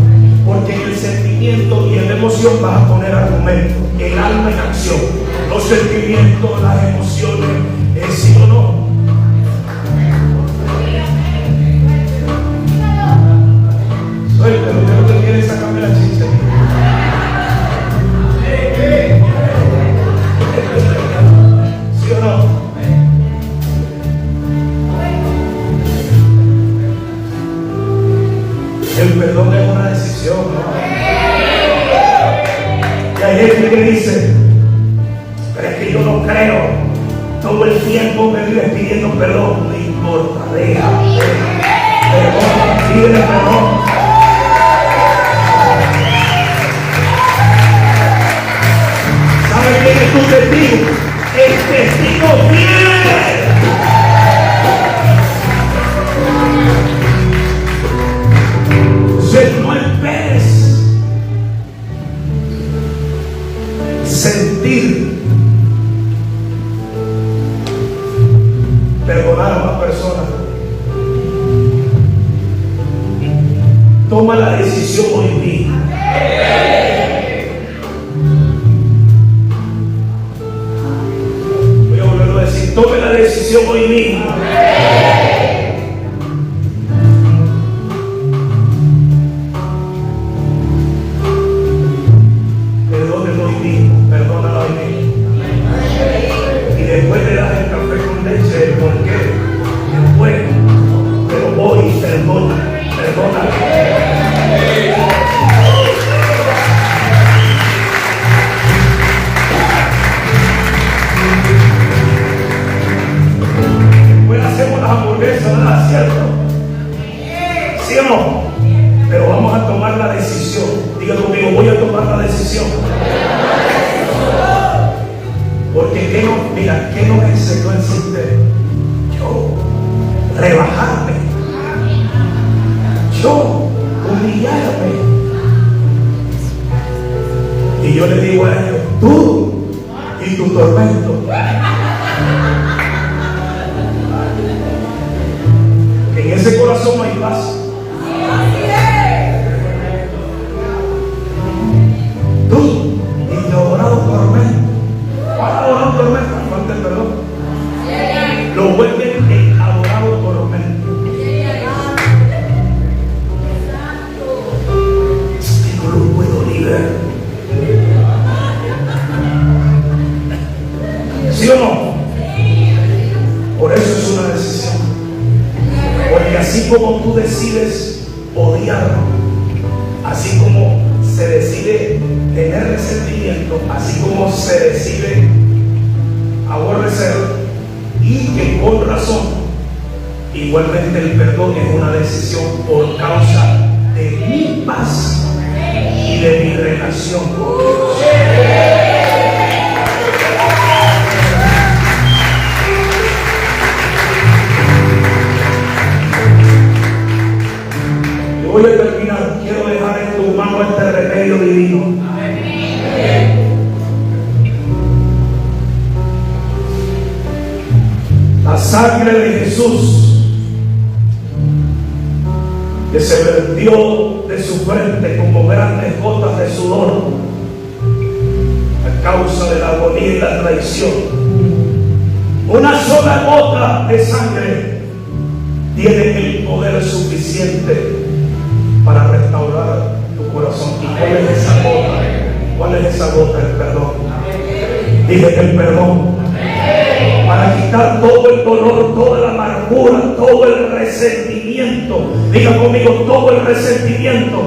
Porque en el sentimiento y en la emoción vas a poner argumento, el alma en acción. Los sentimientos, las emociones, es sí o no. Suéltelo, que no te quieres sacarme la chicha. ¿Sí o no? El perdón es una decisión, ¿no? Y hay gente que dice: pero es que yo no creo, todo el tiempo me vives pidiendo perdón. No importa, déjame, perdón, pídele perdón. ¿Sabes quién es tu testigo? El testigo fiel. Entonces no esperes sentir perdonar a una persona. Toma la decisión hoy mismo. Voy a volverlo a decir: tome la decisión hoy mismo. Perdónalo hoy mismo, perdónalo hoy mismo. Y después le das el café con leche, el por qué, después, pero hoy perdona, perdónalo. ¿Verdad? ¿Cierto? ¿Sí o no? Pero vamos a tomar la decisión. Diga conmigo: voy a tomar la decisión. Porque ¿qué no? Mira, ¿qué nos enseñó el sistema? Yo rebajarme, yo humillarme. Y yo le digo a ellos: tú y tu tormento. En ese corazón no hay paz. Tú y tu adorado tormento. ¿Cuál adorado tormento? Falta el perdón. Lo vuelven el adorado tormento. Es que no lo puedo liberar. ¿Sí o no? Por eso es una decisión. Porque así como tú decides odiar, así como se decide tener resentimiento, así como se decide aborrecer, y que con razón, igualmente el perdón es una decisión por causa de mi paz y de mi relación con Dios. Voy a terminar. Quiero dejar en tus manos este remedio divino. La sangre de Jesús que se vertió de su frente como grandes gotas de sudor a causa de la agonía y la traición. Una sola gota de sangre tiene el poder suficiente para restaurar tu corazón. ¿Y cuál es esa gota? esa gota, el perdón. Dije el perdón. Para quitar todo el dolor, toda la amargura, todo el resentimiento. Diga conmigo, todo el resentimiento.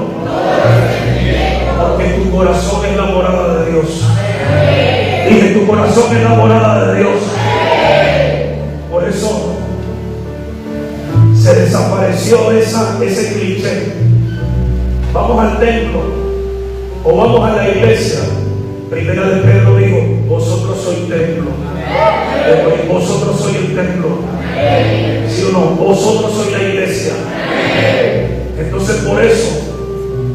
Porque tu corazón es la morada de Dios. Dije, tu corazón es la morada de Dios. Por eso se desapareció ese cliché. Vamos al templo o vamos a la iglesia. Primera de Pedro dijo, vosotros sois templo. Vosotros sois el templo. ¿Sí o no? Vosotros sois la iglesia. Entonces por eso,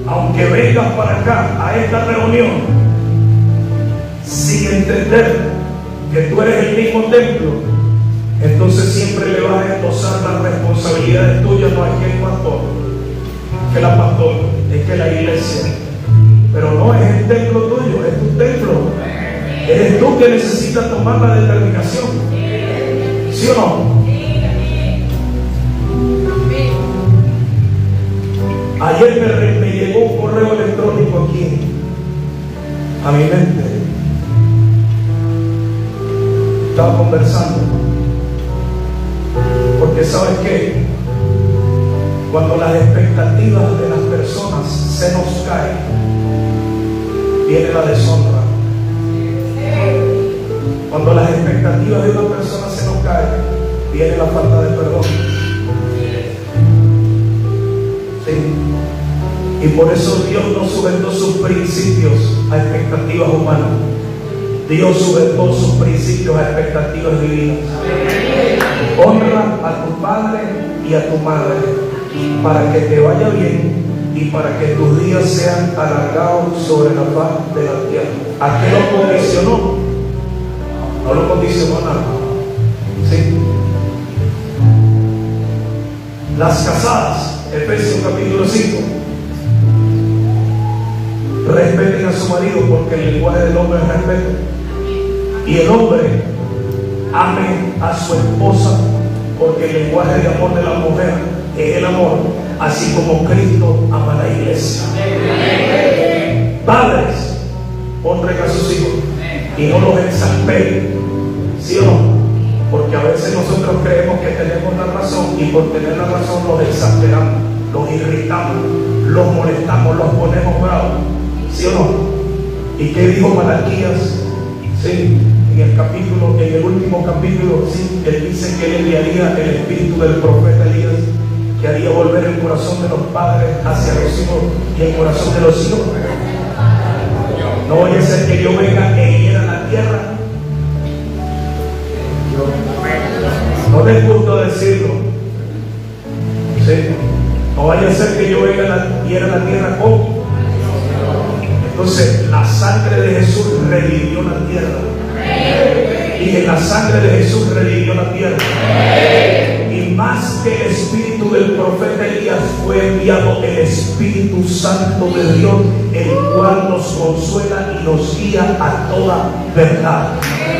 aunque vengas para acá a esta reunión sin entender que tú eres el mismo templo, entonces siempre le vas a endosar las responsabilidades tuyas. No es que el pastor, que la pastora, es que la iglesia. Pero no es el templo tuyo, es tu templo. Eres tú que necesitas tomar la determinación. ¿Sí o no? Ayer me llegó un correo electrónico aquí a mi mente. Estaba conversando. Porque ¿sabes qué? Cuando las expectativas de las personas se nos caen, viene la deshonra. Cuando las expectativas de una persona se nos caen, viene la falta de perdón. ¿Sí? Y por eso Dios no sujetó sus principios a expectativas humanas. Dios sujetó sus principios a expectativas divinas. Honra a tu padre y a tu madre para que te vaya bien y para que tus días sean alargados sobre la faz de la tierra. ¿A qué lo condicionó? No lo condicionó nada. ¿Sí? Las casadas, Efesios capítulo 5, respeten a su marido porque el lenguaje del hombre es respeto. Y el hombre ame a su esposa porque el lenguaje de amor de la mujer es el amor, así como Cristo ama a la iglesia. Padres, honren a sus hijos y no los exasperen. ¿Sí o no? Porque a veces nosotros creemos que tenemos la razón y por tener la razón los exasperamos, los irritamos, los molestamos, los ponemos bravos. ¿Sí o no? ¿Y qué dijo Malaquías? Sí, en el último capítulo, sí, él dice que él enviaría el espíritu del profeta Elías, que haría volver el corazón de los padres hacia los hijos y el corazón de los hijos. No vaya a ser que yo venga e hiera la tierra. No les gusta decirlo. ¿Sí? No vaya a ser que yo venga y hiera la tierra con. Entonces, la sangre de Jesús revivió la tierra. Y en la sangre de Jesús revivió la tierra. Y más que el espíritu del profeta Elías, fue enviado el Espíritu Santo de Dios, el cual nos consuela y nos guía a toda verdad,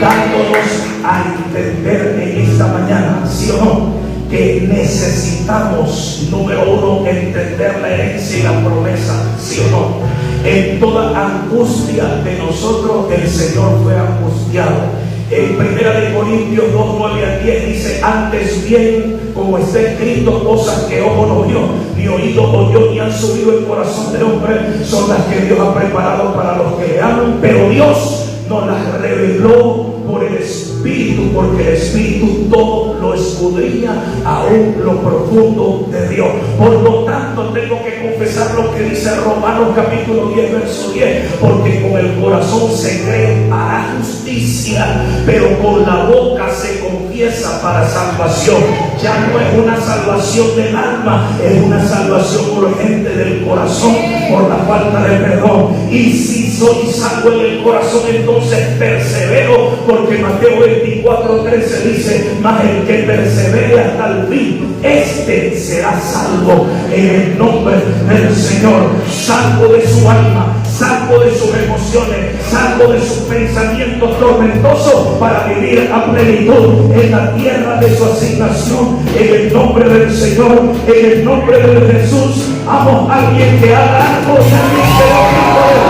dándonos a entender en esta mañana, ¿sí o no?, que necesitamos, número uno, entender la herencia y la promesa, ¿sí o no? En toda angustia de nosotros el Señor fue angustiado. En 1 Corintios 2, 9 al 10 dice: antes bien, como está escrito, cosas que ojo no vio, ni oído oyó, ni han subido el corazón del hombre, son las que Dios ha preparado para los que le aman, pero Dios nos las reveló por el Espíritu, porque el Espíritu todo lo escudriña, aún lo profundo de Dios. Por lo tanto, tengo que confesar lo que dice Romanos capítulo 10, verso 10, porque con el corazón se cree para justicia, pero con la boca se confiesa para salvación. Ya no es una salvación del alma, es una salvación urgente del corazón por la falta de perdón. Y si soy salvo en el corazón, entonces persevero, porque Mateo 24:13 dice: mas el que persevere hasta el fin, este será salvo. En el nombre del Señor, salvo de su alma, salvo de sus emociones, salvo de sus pensamientos tormentosos, para vivir a plenitud en la tierra de su asignación. En el nombre del Señor, en el nombre de Jesús. Amo a alguien que haga algo y alguien que lo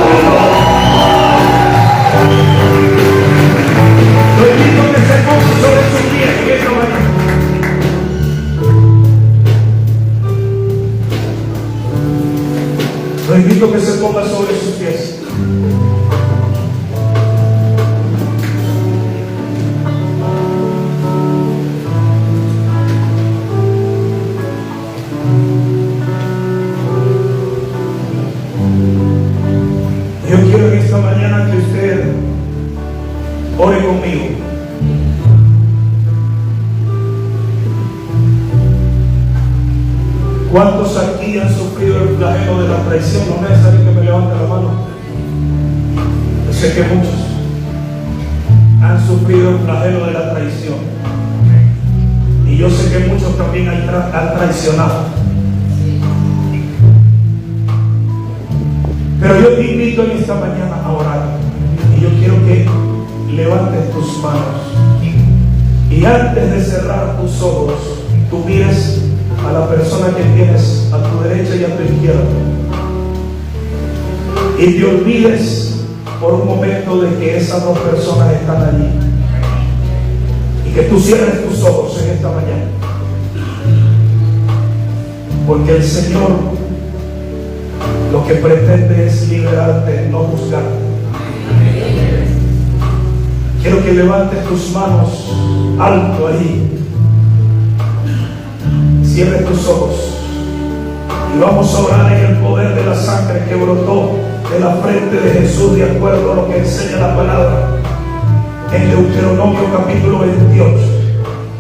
diga. Necesito que se ponga sobre sus pies. Yo quiero en esta mañana que usted ore conmigo. ¿Cuántos aquí han sufrido el flagelo de la traición? No es necesario que me levante la mano. Yo sé que muchos han sufrido el flagelo de la traición. Y yo sé que muchos también han traicionado. Pero yo te invito en esta mañana a orar. Y yo quiero que levantes tus manos. Y antes de cerrar tus ojos, tú mires a la persona que tienes a tu derecha y a tu izquierda. Y te olvides por un momento de que esas dos personas están allí. Y que tú cierres tus ojos en esta mañana. Porque el Señor lo que pretende es liberarte, no juzgarte. Quiero que levantes tus manos alto ahí. Cierre tus ojos y vamos a orar en el poder de la sangre que brotó de la frente de Jesús, de acuerdo a lo que enseña la palabra en Deuteronomio capítulo 28.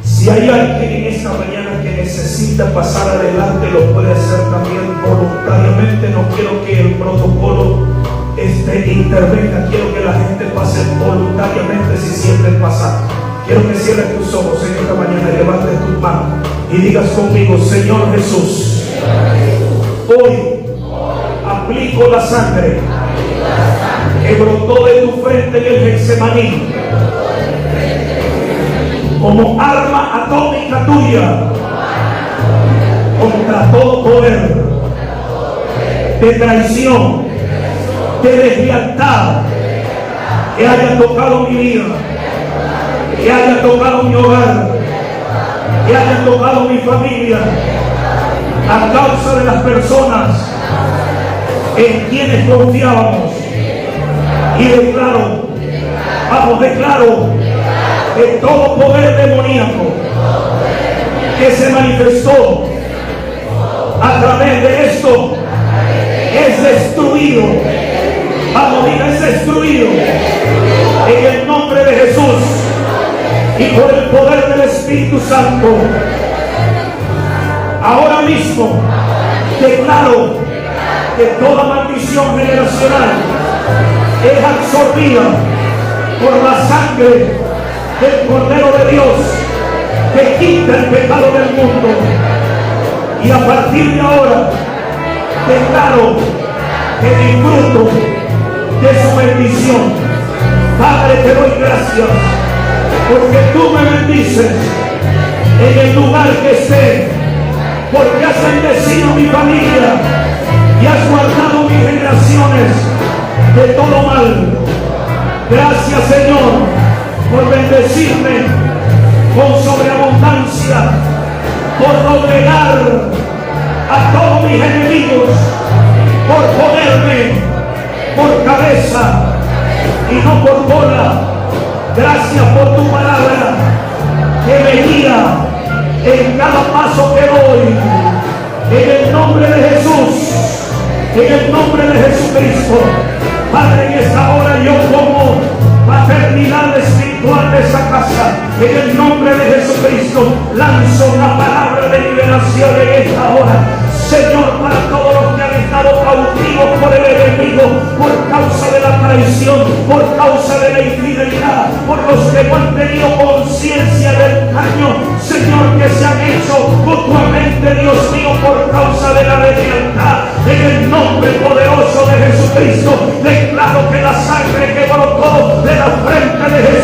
Si hay alguien en esta mañana que necesita pasar adelante, lo puede hacer también voluntariamente. No quiero que el protocolo intervenga, quiero que la gente pase voluntariamente si sienten pasar. Quiero que cierres tus ojos en esta mañana y levantes tus manos y digas conmigo: Señor Jesús, hoy aplico la sangre que brotó de tu frente en el Getsemaní como arma atómica tuya contra todo poder de traición, de deslealtad que haya tocado mi vida, que haya tocado mi hogar, que haya tocado mi familia, a causa de las personas en quienes confiábamos. Y declaro que todo poder demoníaco que se manifestó a través de esto es destruido. Vamos, diga, es destruido en el nombre de Jesús y por el poder del Espíritu Santo. Ahora mismo declaro que toda maldición generacional es absorbida por la sangre del Cordero de Dios que quita el pecado del mundo. Y a partir de ahora declaro que disfruto de su bendición. Padre, te doy gracias porque tú me bendices en el lugar que esté, porque has bendecido mi familia y has guardado mis generaciones de todo mal. Gracias, Señor, por bendecirme con sobreabundancia, por doblegar a todos mis enemigos, por ponerme por cabeza y no por cola. Gracias por tu palabra que me guía en cada paso que doy. En el nombre de Jesús, en el nombre de Jesucristo. Padre, en esta hora yo como paternidad espiritual de esa casa, en el nombre de Jesucristo lanzo una palabra de liberación en esta hora, Señor, para todos los que han estado cautivos por el enemigo, por causa de la traición, por causa de la infidelidad, por los que no han tenido conciencia del daño, Señor, que se han hecho mutuamente, Dios mío, por causa de la deslealtad. En el nombre poderoso de Jesucristo declaro que la sangre que brotó de la frente de Jesús